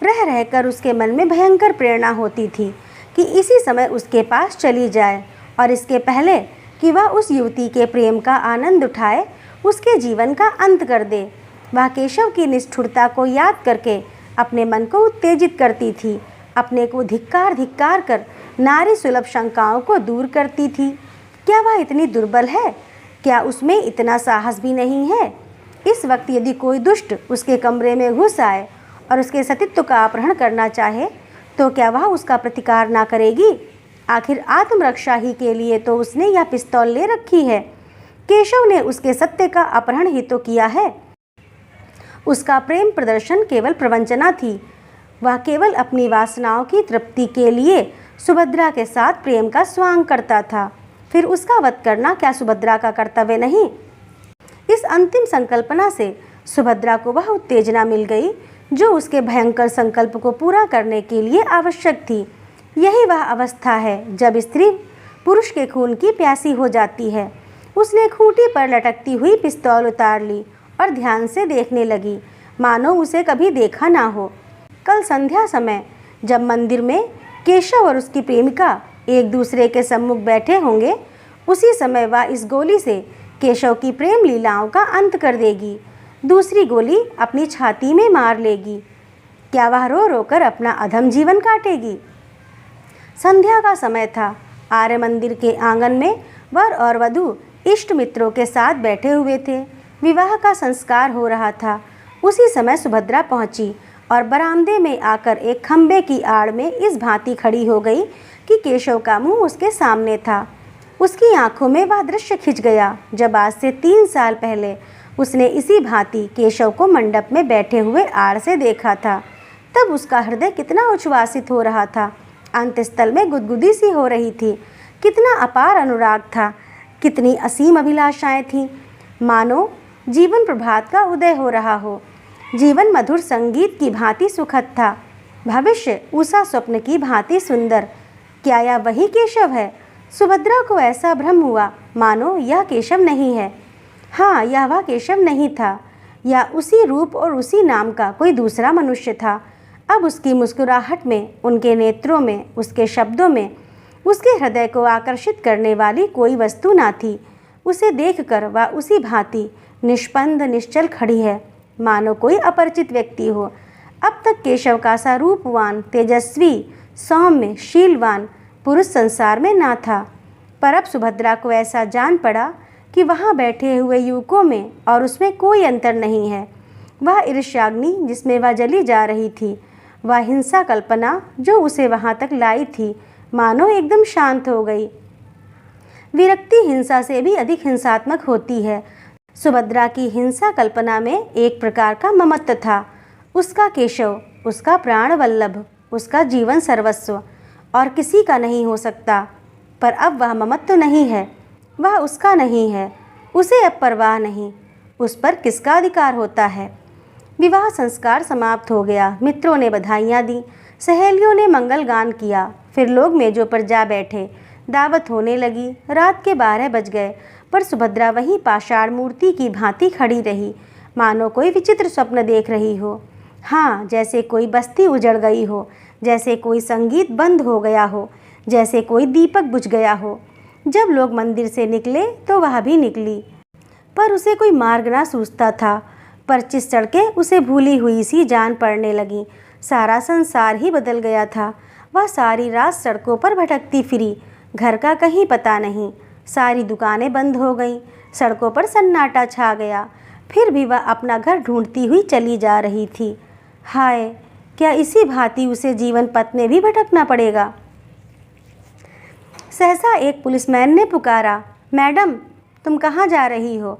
रह रहकर उसके मन में भयंकर प्रेरणा होती थी कि इसी समय उसके पास चली जाए और इसके पहले कि वह उस युवती के प्रेम का आनंद उठाए, उसके जीवन का अंत कर दे। वह केशव की निष्ठुरता को याद करके अपने मन को उत्तेजित करती थी, अपने को धिक्कार धिक्कार कर नारी सुलभ शंकाओं को दूर करती थी। क्या वह इतनी दुर्बल है? क्या उसमें इतना साहस भी नहीं है? इस वक्त यदि कोई दुष्ट उसके कमरे में घुस आए और उसके सतीत्व का अपहरण करना चाहे, तो क्या वह उसका प्रतिकार ना करेगी? आखिर आत्मरक्षा ही के लिए तो उसने यह पिस्तौल ले रखी है। केशव ने उसके सत्य का अपहरण ही तो किया है। उसका प्रेम प्रदर्शन केवल प्रवंचना थी। वह केवल अपनी वासनाओं की तृप्ति के लिए सुभद्रा के साथ प्रेम का स्वांग करता था। फिर उसका वध करना क्या सुभद्रा का कर्तव्य नहीं? इस अंतिम संकल्पना से सुभद्रा को वह उत्तेजना मिल गई जो उसके भयंकर संकल्प को पूरा करने के लिए आवश्यक थी। यही वह अवस्था है जब स्त्री पुरुष के खून की प्यासी हो जाती है। उसने खूंटी पर लटकती हुई पिस्तौल उतार ली और ध्यान से देखने लगी, मानो उसे कभी देखा ना हो। कल संध्या समय जब मंदिर में केशव और उसकी प्रेमिका एक दूसरे के सम्मुख बैठे होंगे, उसी समय वह इस गोली से केशव की प्रेम लीलाओं का अंत कर देगी। दूसरी गोली अपनी छाती में मार लेगी। क्या वह रो रो कर अपना अधम जीवन काटेगी? संध्या का समय था। आर्य मंदिर के आंगन में वर और वधू इष्ट मित्रों के साथ बैठे हुए थे। विवाह का संस्कार हो रहा था। उसी समय सुभद्रा पहुंची और बरामदे में आकर एक खंबे की आड़ में इस भांति खड़ी हो गई कि केशव का मुंह उसके सामने था। उसकी आंखों में वह दृश्य खिंच गया जब आज से 3 साल पहले उसने इसी भांति केशव को मंडप में बैठे हुए आड़ से देखा था। तब उसका हृदय कितना उच्छ्वासित हो रहा था, अंतस्थल में गुदगुदी सी हो रही थी। कितना अपार अनुराग था, कितनी असीम अभिलाषाएं थीं, मानो जीवन प्रभात का उदय हो रहा हो। जीवन मधुर संगीत की भांति सुखद था, भविष्य उषा स्वप्न की भांति सुंदर। क्या यह वही केशव है? सुभद्रा को ऐसा भ्रम हुआ मानो यह केशव नहीं है। हाँ, यह वह केशव नहीं था, या उसी रूप और उसी नाम का कोई दूसरा मनुष्य था। अब उसकी मुस्कुराहट में, उनके नेत्रों में, उसके शब्दों में उसके हृदय को आकर्षित करने वाली कोई वस्तु ना थी। उसे देखकर वह उसी भांति निष्पंद निश्चल खड़ी है, मानो कोई अपरिचित व्यक्ति हो। अब तक केशव का सा रूपवान, तेजस्वी, सौम्य, शीलवान पुरुष संसार में ना था, पर अब सुभद्रा को ऐसा जान पड़ा कि वहाँ बैठे हुए युवकों में और उसमें कोई अंतर नहीं है। वह ईर्ष्याग्नि जिसमें वह जली जा रही थी, वह हिंसा कल्पना जो उसे वहाँ तक लाई थी, मानो एकदम शांत हो गई। विरक्ति हिंसा से भी अधिक हिंसात्मक होती है। सुभद्रा की हिंसा कल्पना में एक प्रकार का ममत्व था। उसका केशव, उसका प्राण वल्लभ, उसका जीवन सर्वस्व और किसी का नहीं हो सकता। पर अब वह ममत्व नहीं है, वह उसका नहीं है। उसे अब परवाह नहीं, उस पर किसका अधिकार होता है। विवाह संस्कार समाप्त हो गया। मित्रों ने बधाइयाँ दी, सहेलियों ने मंगल गान किया। फिर लोग मेजों पर जा बैठे। दावत होने लगी। रात के 12 बज गए, पर सुभद्रा वहीं पाषाण मूर्ति की भांति खड़ी रही, मानो कोई विचित्र स्वप्न देख रही हो। हाँ, जैसे कोई बस्ती उजड़ गई हो, जैसे कोई संगीत बंद हो गया हो, जैसे कोई दीपक बुझ गया हो। जब लोग मंदिर से निकले तो वह भी निकली, पर उसे कोई मार्ग ना सूझता था। परिचित सड़कें उसे भूली हुई सी जान पड़ने लगीं। सारा संसार ही बदल गया था। वह सारी रात सड़कों पर भटकती फिरी, घर का कहीं पता नहीं। सारी दुकानें बंद हो गईं, सड़कों पर सन्नाटा छा गया। फिर भी वह अपना घर ढूंढती हुई चली जा रही थी। हाय, क्या इसी भांति उसे जीवन पथ में भी भटकना पड़ेगा? सहसा एक पुलिसमैन ने पुकारा, मैडम, तुम कहाँ जा रही हो?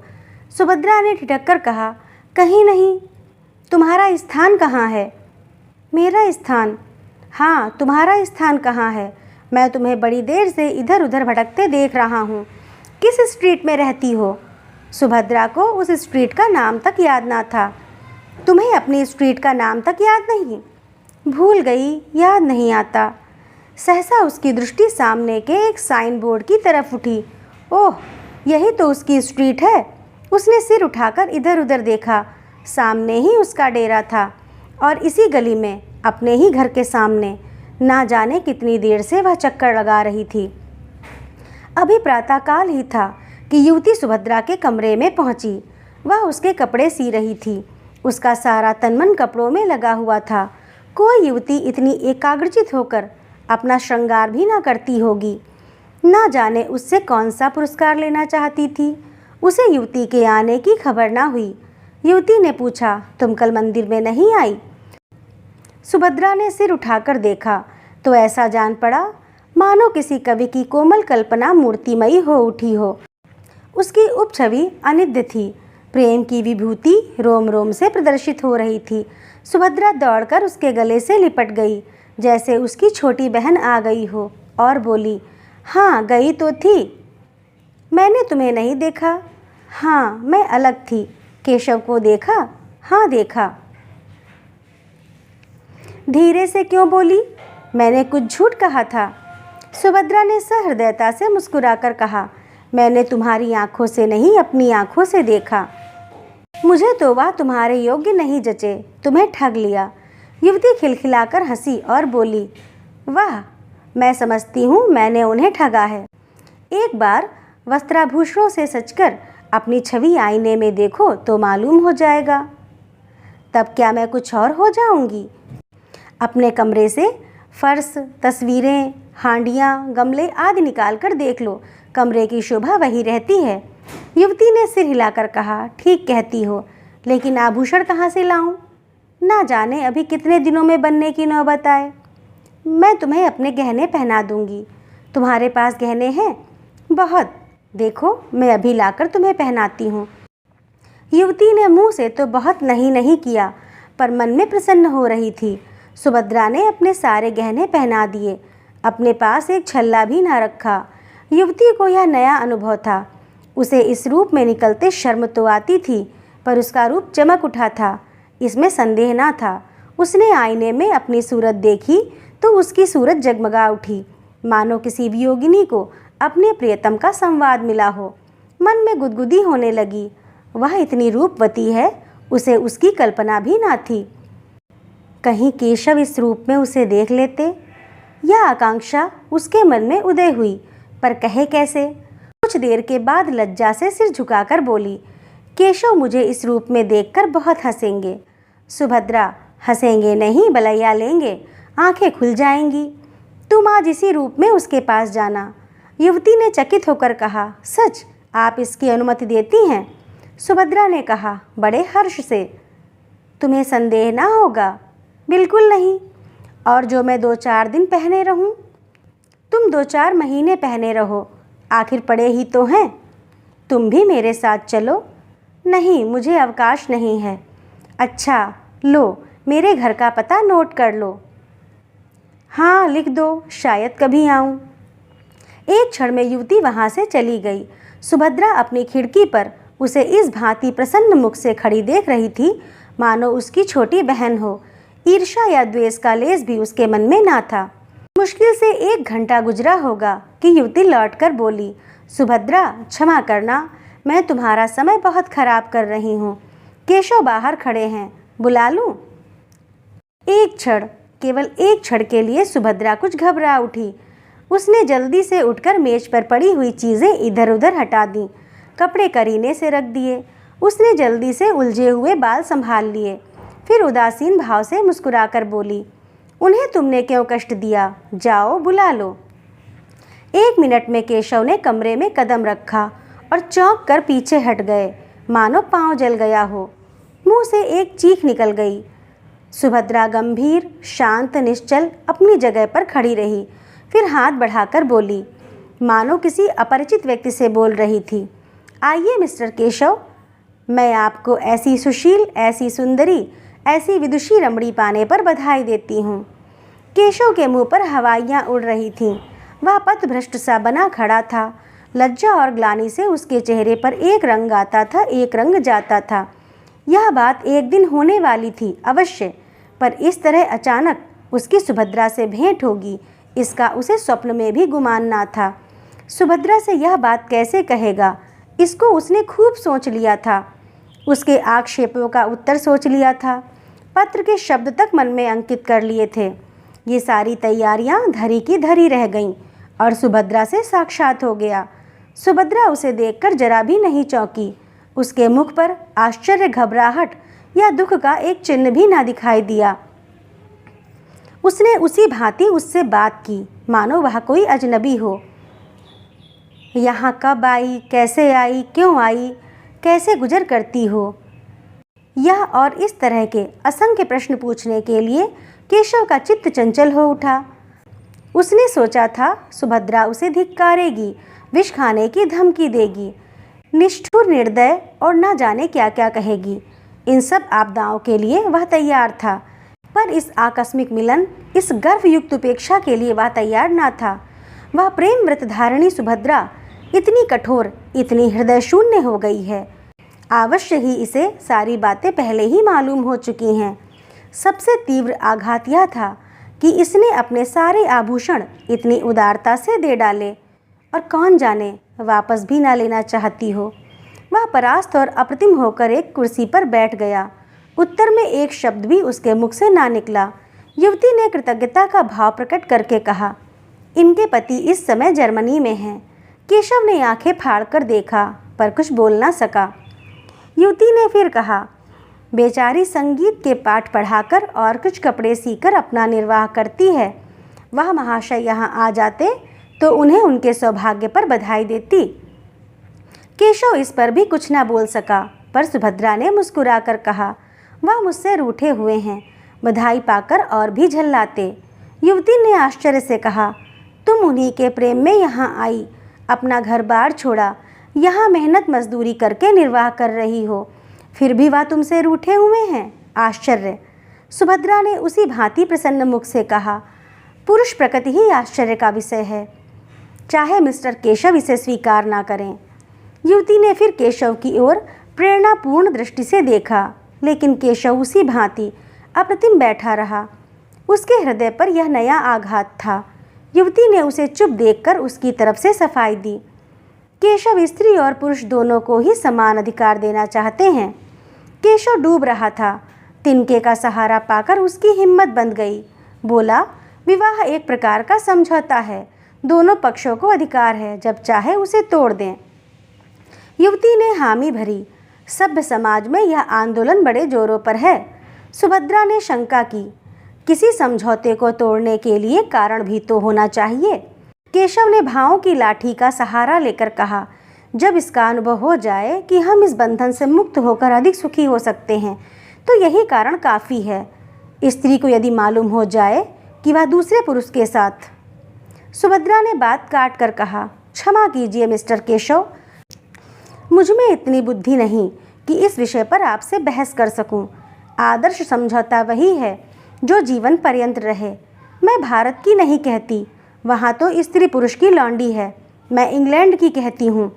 सुभद्रा ने ठिठक कर कहा, कहीं नहीं। तुम्हारा स्थान कहाँ है? मेरा स्थान? हाँ, तुम्हारा स्थान कहाँ है? मैं तुम्हें बड़ी देर से इधर उधर भटकते देख रहा हूँ। किस स्ट्रीट में रहती हो? सुभद्रा को उस स्ट्रीट का नाम तक याद ना था। तुम्हें अपनी स्ट्रीट का नाम तक याद नहीं? भूल गई, याद नहीं आता। सहसा उसकी दृष्टि सामने के एक साइन बोर्ड की तरफ उठी। ओह, यही तो उसकी स्ट्रीट है। उसने सिर उठाकर इधर उधर देखा। सामने ही उसका डेरा था और इसी गली में, अपने ही घर के सामने। ना जाने कितनी देर से वह चक्कर लगा रही थी। अभी प्रातःकाल ही था कि युवती सुभद्रा के कमरे में पहुंची। वह उसके कपड़े सी रही थी। उसका सारा तनमन कपड़ों में लगा हुआ था। कोई युवती इतनी एकाग्रचित होकर अपना श्रृंगार भी ना करती होगी। ना जाने उससे कौन सा पुरस्कार लेना चाहती थी। उसे युवती के आने की खबर ना हुई। युवती ने पूछा, तुम कल मंदिर में नहीं आई? सुभद्रा ने सिर उठाकर देखा तो ऐसा जान पड़ा मानो किसी कवि की कोमल कल्पना मूर्तिमयी हो उठी हो। उसकी उपछवि अनिद्य थी। प्रेम की विभूति रोम रोम से प्रदर्शित हो रही थी। सुभद्रा दौड़कर उसके गले से लिपट गई, जैसे उसकी छोटी बहन आ गई हो, और बोली, हाँ, गई तो थी। मैंने तुम्हें नहीं देखा। हाँ, मैं अलग थी, केशव को देखा? हाँ देखा। धीरे से क्यों बोली? मैंने कुछ झूठ कहा था? सुभद्रा ने सहृदयता से मुस्कुराकर कहा, मैंने तुम्हारी आंखों से नहीं, अपनी आंखों से देखा। मुझे तो वह तुम्हारे योग्य नहीं जचे, तुम्हें ठग लिया। युवती खिलखिलाकर हंसी और बोली, वाह, मैं समझती हूँ मैंने उन्हें ठगा है। एक बार वस्त्राभूषणों से सजकर अपनी छवि आईने में देखो तो मालूम हो जाएगा। तब क्या मैं कुछ और हो जाऊंगी? अपने कमरे से फर्श, तस्वीरें, हांडियाँ, गमले आदि निकाल कर देख लो, कमरे की शोभा वही रहती है। युवती ने सिर हिलाकर कहा, ठीक कहती हो, लेकिन आभूषण कहाँ से लाऊं? ना जाने अभी कितने दिनों में बनने की नौबत आए। मैं तुम्हें अपने गहने पहना दूंगी। तुम्हारे पास गहने हैं? बहुत। देखो, मैं अभी लाकर तुम्हें पहनाती हूँ। युवती ने मुंह से तो बहुत नहीं किया, पर मन में प्रसन्न हो रही थी। सुभद्रा ने अपने सारे गहने पहना दिए, अपने पास एक छल्ला भी न रखा। युवती को यह नया अनुभव था। उसे इस रूप में निकलते शर्म तो आती थी, पर उसका रूप चमक उठा था, इसमें संदेह न था। उसने आईने में अपनी सूरत देखी तो उसकी सूरत जगमगा उठी, मानो किसी वियोगिनी को अपने प्रियतम का संवाद मिला हो। मन में गुदगुदी होने लगी। वह इतनी रूपवती है, उसे उसकी कल्पना भी ना थी। कहीं केशव इस रूप में उसे देख लेते? यह आकांक्षा उसके मन में उदय हुई, पर कहे कैसे? कुछ देर के बाद लज्जा से सिर झुकाकर बोली, केशव मुझे इस रूप में देखकर बहुत हंसेंगे। सुभद्रा, हंसेंगे नहीं, बलैया लेंगे, आंखें खुल जाएंगी। तुम आज इसी रूप में उसके पास जाना। युवती ने चकित होकर कहा, सच? आप इसकी अनुमति देती हैं? सुभद्रा ने कहा, बड़े हर्ष से। तुम्हें संदेह ना होगा? बिल्कुल नहीं। और जो मैं 2-4 दिन पहने रहूं? तुम 2-4 महीने पहने रहो, आखिर पड़े ही तो हैं। तुम भी मेरे साथ चलो। नहीं, मुझे अवकाश नहीं है। अच्छा, लो, मेरे घर का पता नोट कर लो। हाँ, लिख दो, शायद कभी आऊँ। एक क्षण में युवती वहाँ से चली गई। सुभद्रा अपनी खिड़की पर उसे इस भांति प्रसन्न मुख से खड़ी देख रही थी, मानो उसकी छोटी बहन हो। ईर्ष्या या द्वेष का लेस भी उसके मन में ना था। मुश्किल से 1 घंटा गुजरा होगा कि युवती लौटकर बोली, सुभद्रा, क्षमा करना, मैं तुम्हारा समय बहुत खराब कर रही हूँ। केशव बाहर खड़े हैं, बुला लूँ? एक क्षण, केवल एक क्षण के लिए सुभद्रा कुछ घबरा उठी। उसने जल्दी से उठकर मेज पर पड़ी हुई चीज़ें इधर उधर हटा दी, कपड़े करीने से रख दिए। उसने जल्दी से उलझे हुए बाल संभाल लिए, फिर उदासीन भाव से मुस्कुराकर बोली, उन्हें तुमने क्यों कष्ट दिया? जाओ, बुला लो। 1 मिनट में केशव ने कमरे में कदम रखा और चौंक कर पीछे हट गए, मानो पाँव जल गया हो। मुंह से एक चीख निकल गई। सुभद्रा गंभीर, शांत, निश्चल अपनी जगह पर खड़ी रही, फिर हाथ बढ़ाकर बोली, मानो किसी अपरिचित व्यक्ति से बोल रही थी, आइए मिस्टर केशव, मैं आपको ऐसी सुशील, ऐसी सुंदरी, ऐसी विदुषी रमणी पाने पर बधाई देती हूँ। केशव के मुंह पर हवाइयाँ उड़ रही थीं। वह पथभ्रष्ट सा बना खड़ा था। लज्जा और ग्लानि से उसके चेहरे पर एक रंग आता था, एक रंग जाता था। यह बात एक दिन होने वाली थी अवश्य, पर इस तरह अचानक उसकी सुभद्रा से भेंट होगी, इसका उसे स्वप्न में भी गुमान ना था। सुभद्रा से यह बात कैसे कहेगा, इसको उसने खूब सोच लिया था। उसके आक्षेपों का उत्तर सोच लिया था, पत्र के शब्द तक मन में अंकित कर लिए थे। ये सारी तैयारियां धरी की धरी रह गईं और सुभद्रा से साक्षात हो गया। सुभद्रा उसे देखकर जरा भी नहीं चौंकी। उसके मुख पर आश्चर्य, घबराहट या दुख का एक चिन्ह भी ना दिखाई दिया। उसने उसी भांति उससे बात की, मानो वह कोई अजनबी हो। यहाँ कब आई, कैसे आई, क्यों आई, कैसे गुजर करती हो, यह और इस तरह के असंख्य प्रश्न पूछने के लिए केशव का चित्त चंचल हो उठा। उसने सोचा था सुभद्रा उसे धिक्कारेगी, विष खाने की धमकी देगी, निष्ठुर, निर्दय और न जाने क्या क्या कहेगी। इन सब आपदाओं के लिए वह तैयार था, पर इस आकस्मिक मिलन, इस गर्वयुक्त उपेक्षा के लिए वह तैयार न था। वह प्रेम व्रत धारिणी सुभद्रा इतनी कठोर, इतनी हृदय शून्य हो गई है। अवश्य ही इसे सारी बातें पहले ही मालूम हो चुकी हैं। सबसे तीव्र आघात यह था कि इसने अपने सारे आभूषण इतनी उदारता से दे डाले, और कौन जाने वापस भी ना लेना चाहती हो। वह परास्त और अप्रतिम होकर एक कुर्सी पर बैठ गया। उत्तर में एक शब्द भी उसके मुख से ना निकला। युवती ने कृतज्ञता का भाव प्रकट करके कहा, इनके पति इस समय जर्मनी में हैं। केशव ने आंखें फाड़कर देखा पर कुछ बोल ना सका। युवती ने फिर कहा, बेचारी संगीत के पाठ पढ़ाकर और कुछ कपड़े सीकर अपना निर्वाह करती है। वह महाशय यहाँ आ जाते तो उन्हें उनके सौभाग्य पर बधाई देती। केशव इस पर भी कुछ ना बोल सका, पर सुभद्रा ने मुस्कुराकर कहा, वह मुझसे रूठे हुए हैं, बधाई पाकर और भी झल्लाते। युवती ने आश्चर्य से कहा, तुम उन्हीं के प्रेम में यहाँ आई, अपना घर बार छोड़ा, यहाँ मेहनत मजदूरी करके निर्वाह कर रही हो, फिर भी वह तुमसे रूठे हुए हैं? आश्चर्य। सुभद्रा ने उसी भांति प्रसन्न मुख से कहा, पुरुष प्रकृति ही आश्चर्य का विषय है, चाहे मिस्टर केशव इसे स्वीकार ना करें। युवती ने फिर केशव की ओर प्रेरणापूर्ण दृष्टि से देखा, लेकिन केशव उसी भांति अप्रतिम बैठा रहा। उसके हृदय पर यह नया आघात था। युवती ने उसे चुप देखकर उसकी तरफ से सफाई दी। केशव स्त्री और पुरुष दोनों को ही समान अधिकार देना चाहते हैं। केशव डूब रहा था। तिनके का सहारा पाकर उसकी हिम्मत बंध गई। बोला, विवाह एक प्रकार का समझौता है, दोनों पक्षों को अधिकार है, जब चाहे उसे तोड़ दें। युवती ने हामी भरी। सभ्य समाज में यह आंदोलन बड़े जोरों पर है। सुभद्रा ने शंका की, किसी समझौते को तोड़ने के लिए कारण भी तो होना चाहिए। केशव ने भावों की लाठी का सहारा लेकर कहा, जब इसका अनुभव हो जाए कि हम इस बंधन से मुक्त होकर अधिक सुखी हो सकते हैं, तो यही कारण काफ़ी है। स्त्री को यदि मालूम हो जाए कि वह दूसरे पुरुष के साथ। सुभद्रा ने बात काट कर कहा, क्षमा कीजिए मिस्टर केशव, मुझ में इतनी बुद्धि नहीं कि इस विषय पर आपसे बहस कर सकूं। आदर्श समझौता वही है जो जीवन पर्यंत रहे। मैं भारत की नहीं कहती, वहाँ तो स्त्री पुरुष की लौंडी है। मैं इंग्लैंड की कहती हूँ।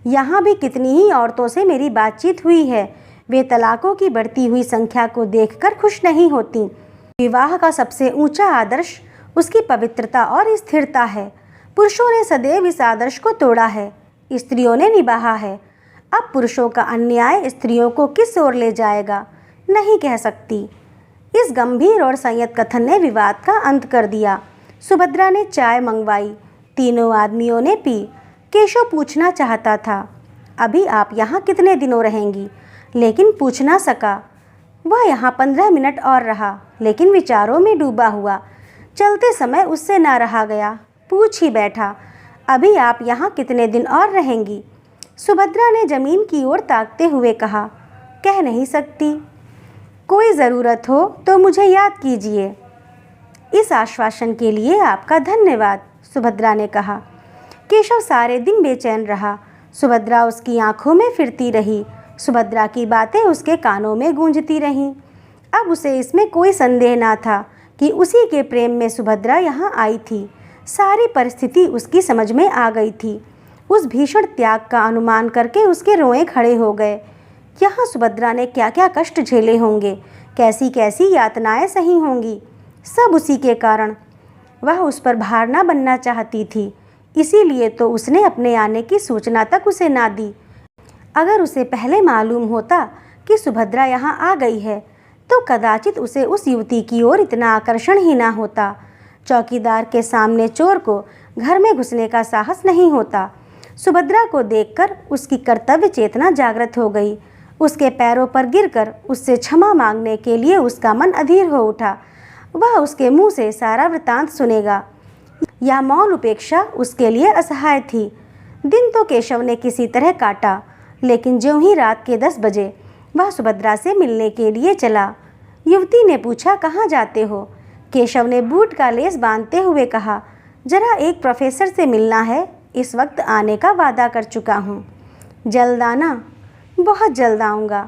यहाँ भी कितनी ही औरतों से मेरी बातचीत हुई है, वे तलाकों की बढ़ती हुई संख्या को देखकर खुश नहीं होती। विवाह का सबसे ऊंचा आदर्श उसकी पवित्रता और स्थिरता है। पुरुषों ने सदैव इस आदर्श को तोड़ा है, स्त्रियों ने निभाया है। अब पुरुषों का अन्याय स्त्रियों को किस ओर ले जाएगा, नहीं कह सकती। इस गंभीर और संयत कथन ने विवाद का अंत कर दिया। सुभद्रा ने चाय मंगवाई। तीनों आदमियों ने पी। केशव पूछना चाहता था, अभी आप यहाँ कितने दिनों रहेंगी, लेकिन पूछ ना सका। वह यहाँ 15 मिनट और रहा, लेकिन विचारों में डूबा हुआ। चलते समय उससे ना रहा गया, पूछ ही बैठा, अभी आप यहाँ कितने दिन और रहेंगी? सुभद्रा ने जमीन की ओर ताकते हुए कहा, कह नहीं सकती, कोई ज़रूरत हो तो मुझे याद कीजिए। इस आश्वासन के लिए आपका धन्यवाद, सुभद्रा ने कहा। केशव सारे दिन बेचैन रहा। सुभद्रा उसकी आंखों में फिरती रही। सुभद्रा की बातें उसके कानों में गूंजती रहीं। अब उसे इसमें कोई संदेह ना था कि उसी के प्रेम में सुभद्रा यहाँ आई थी। सारी परिस्थिति उसकी समझ में आ गई थी। उस भीषण त्याग का अनुमान करके उसके रोए खड़े हो गए। यहाँ सुभद्रा ने क्या क्या कष्ट झेले होंगे, कैसी कैसी यातनाएं सही होंगी, सब उसी के कारण। वह उस पर भार ना बनना चाहती थी, इसीलिए तो उसने अपने आने की सूचना तक उसे ना दी। अगर उसे पहले मालूम होता कि सुभद्रा यहाँ आ गई है, तो कदाचित उसे उस युवती की ओर इतना आकर्षण ही ना होता। चौकीदार के सामने चोर को घर में घुसने का साहस नहीं होता। सुभद्रा को देखकर उसकी कर्तव्य चेतना जागृत हो गई। उसके पैरों पर गिरकर उससे क्षमा मांगने के लिए उसका मन अधीर हो उठा। वह उसके मुंह से सारा वृतांत सुनेगा, यह मौन उपेक्षा उसके लिए असहाय थी। दिन तो केशव ने किसी तरह काटा, लेकिन ज्यों ही रात के 10 बजे वह सुभद्रा से मिलने के लिए चला। युवती ने पूछा, कहाँ जाते हो? केशव ने बूट का लेस बांधते हुए कहा, जरा एक प्रोफेसर से मिलना है, इस वक्त आने का वादा कर चुका हूँ। जल्द आना। बहुत जल्द आऊँगा।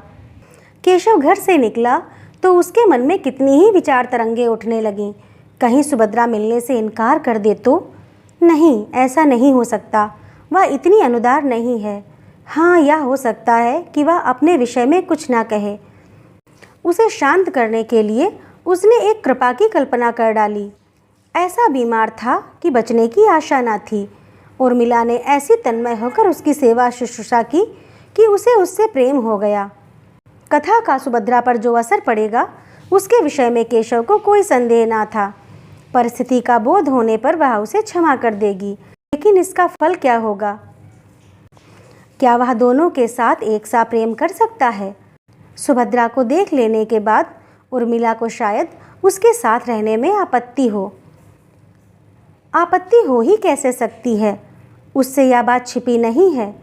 केशव घर से निकला तो उसके मन में कितनी ही विचार तरंगे उठने लगीं। कहीं सुभद्रा मिलने से इनकार कर दे तो? नहीं, ऐसा नहीं हो सकता, वह इतनी अनुदार नहीं है। हाँ, यह हो सकता है कि वह अपने विषय में कुछ ना कहे। उसे शांत करने के लिए उसने एक कृपा की कल्पना कर डाली। ऐसा बीमार था कि बचने की आशा न थी। उर्मिला ने ऐसी तन्मय होकर उसकी सेवा शुश्रूषा की कि उसे उससे प्रेम हो गया। कथा का सुभद्रा पर जो असर पड़ेगा उसके विषय में केशव को कोई संदेह न था। परिस्थिति का बोध होने पर वह उसे क्षमा कर देगी, लेकिन इसका फल क्या होगा? क्या वह दोनों के साथ एक सा प्रेम कर सकता है? सुभद्रा को देख लेने के बाद उर्मिला को शायद उसके साथ रहने में आपत्ति हो। आपत्ति हो ही कैसे सकती है? उससे यह बात छिपी नहीं है।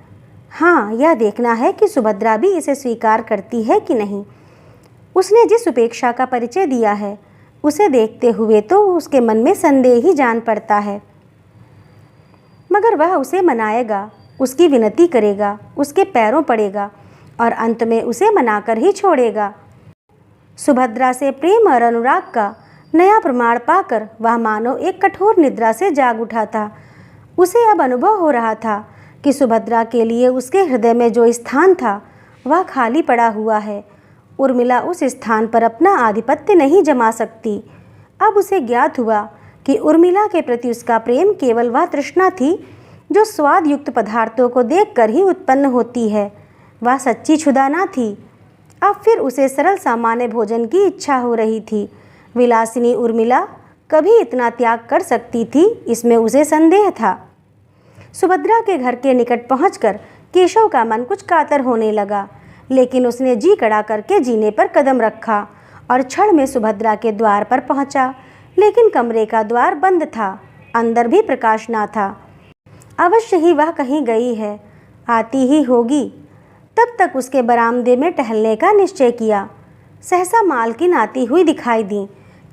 हाँ, यह देखना है कि सुभद्रा भी इसे स्वीकार करती है कि नहीं। उसने जिस उपेक्षा का परिचय दिया है उसे देखते हुए तो उसके मन में संदेह ही जान पड़ता है। मगर वह उसे मनाएगा, उसकी विनती करेगा, उसके पैरों पड़ेगा और अंत में उसे मनाकर ही छोड़ेगा। सुभद्रा से प्रेम और अनुराग का नया प्रमाण पाकर वह मानो एक कठोर निद्रा से जाग उठा था। उसे अब अनुभव हो रहा था कि सुभद्रा के लिए उसके हृदय में जो स्थान था वह खाली पड़ा हुआ है। उर्मिला उस स्थान पर अपना आधिपत्य नहीं जमा सकती। अब उसे ज्ञात हुआ कि उर्मिला के प्रति उसका प्रेम केवल वह तृष्णा थी जो स्वाद युक्त पदार्थों को देखकर ही उत्पन्न होती है। वह सच्ची क्षुधा न थी। अब फिर उसे सरल सामान्य भोजन की इच्छा हो रही थी। विलासिनी उर्मिला कभी इतना त्याग कर सकती थी, इसमें उसे संदेह था। सुभद्रा के घर के निकट पहुंचकर केशव का मन कुछ कातर होने लगा, लेकिन उसने जी कड़ा करके जीने पर कदम रखा और क्षण में सुभद्रा के द्वार पर पहुंचा। लेकिन कमरे का द्वार बंद था, अंदर भी प्रकाश ना था। अवश्य ही वह कहीं गई है, आती ही होगी। तब तक उसके बरामदे में टहलने का निश्चय किया। सहसा मालकिन आती हुई दिखाई दी।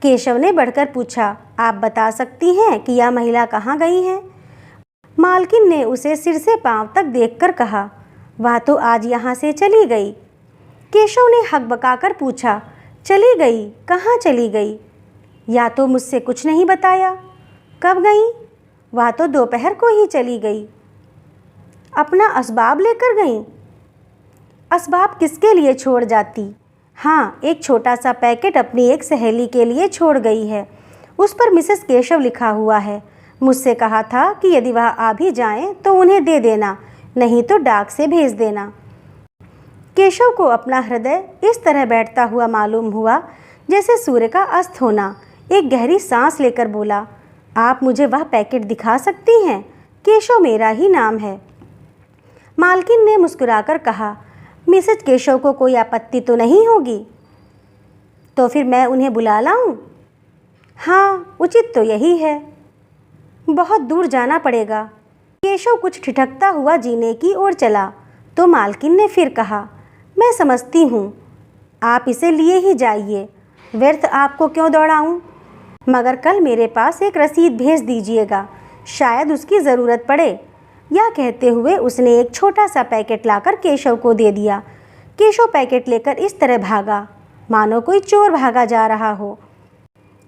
केशव ने बढ़कर पूछा, आप बता सकती हैं कि यह महिला कहाँ गई है? मालकिन ने उसे सिर से पांव तक देखकर कहा, वह तो आज यहाँ से चली गई। केशव ने हकबकाकर पूछा, चली गई? कहाँ चली गई? या तो मुझसे कुछ नहीं बताया। कब गई? वह तो दोपहर को ही चली गई। अपना असबाब लेकर गई? असबाब किसके लिए छोड़ जाती? हाँ, एक छोटा सा पैकेट अपनी एक सहेली के लिए छोड़ गई है। उस पर मिसेस केशव लिखा हुआ है। मुझसे कहा था कि यदि वह आ भी जाएं तो उन्हें दे देना, नहीं तो डाक से भेज देना। केशव को अपना हृदय इस तरह बैठता हुआ मालूम हुआ जैसे सूर्य का अस्त होना। एक गहरी सांस लेकर बोला, आप मुझे वह पैकेट दिखा सकती हैं? केशव मेरा ही नाम है। मालकिन ने मुस्कुराकर कहा, मिसेज केशव को कोई आपत्ति तो नहीं होगी? तो फिर मैं उन्हें बुला लाऊं? हाँ, उचित तो यही है। बहुत दूर जाना पड़ेगा। केशव कुछ ठिठकता हुआ जीने की ओर चला तो मालकिन ने फिर कहा, मैं समझती हूँ, आप इसे लिए ही जाइए, व्यर्थ आपको क्यों दौड़ाऊँ। मगर कल मेरे पास एक रसीद भेज दीजिएगा, शायद उसकी ज़रूरत पड़े। यह कहते हुए उसने एक छोटा सा पैकेट लाकर केशव को दे दिया। केशव पैकेट लेकर इस तरह भागा मानो कोई चोर भागा जा रहा हो।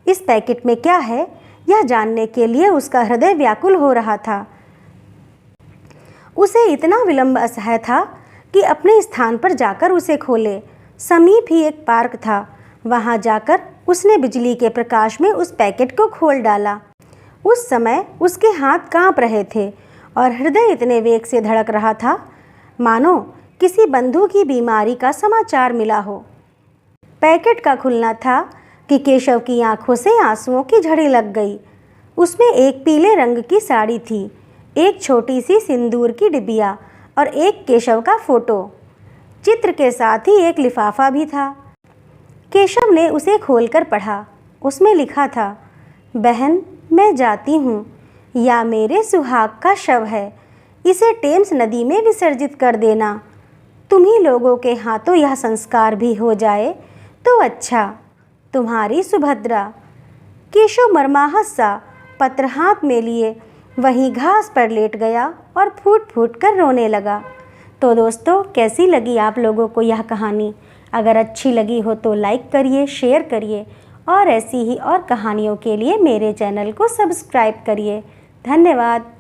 इस पैकेट में क्या है यह जानने के लिए उसका हृदय व्याकुल हो रहा था। उसे इतना विलंब असह्य था कि अपने स्थान पर जाकर उसे खोले। समीप ही एक पार्क था, वहां जाकर उसने बिजली के प्रकाश में उस पैकेट को खोल डाला। उस समय उसके हाथ कांप रहे थे और हृदय इतने वेग से धड़क रहा था मानो किसी बंधु की बीमारी का समाचार मिला हो। पैकेट का खुलना था कि केशव की आंखों से आंसुओं की झड़ी लग गई। उसमें एक पीले रंग की साड़ी थी, एक छोटी सी सिंदूर की डिबिया और एक केशव का फोटो। चित्र के साथ ही एक लिफाफा भी था। केशव ने उसे खोलकर पढ़ा। उसमें लिखा था, बहन मैं जाती हूँ, या मेरे सुहाग का शव है, इसे टेम्स नदी में विसर्जित कर देना। तुम्ही लोगों के हाथों यह संस्कार भी हो जाए तो अच्छा। तुम्हारी सुभद्रा। केशव मरमाहत सा पत्र हाथ में लिए वहीं घास पर लेट गया और फूट फूट कर रोने लगा। तो दोस्तों, कैसी लगी आप लोगों को यह कहानी? अगर अच्छी लगी हो तो लाइक करिए, शेयर करिए और ऐसी ही और कहानियों के लिए मेरे चैनल को सब्सक्राइब करिए। धन्यवाद।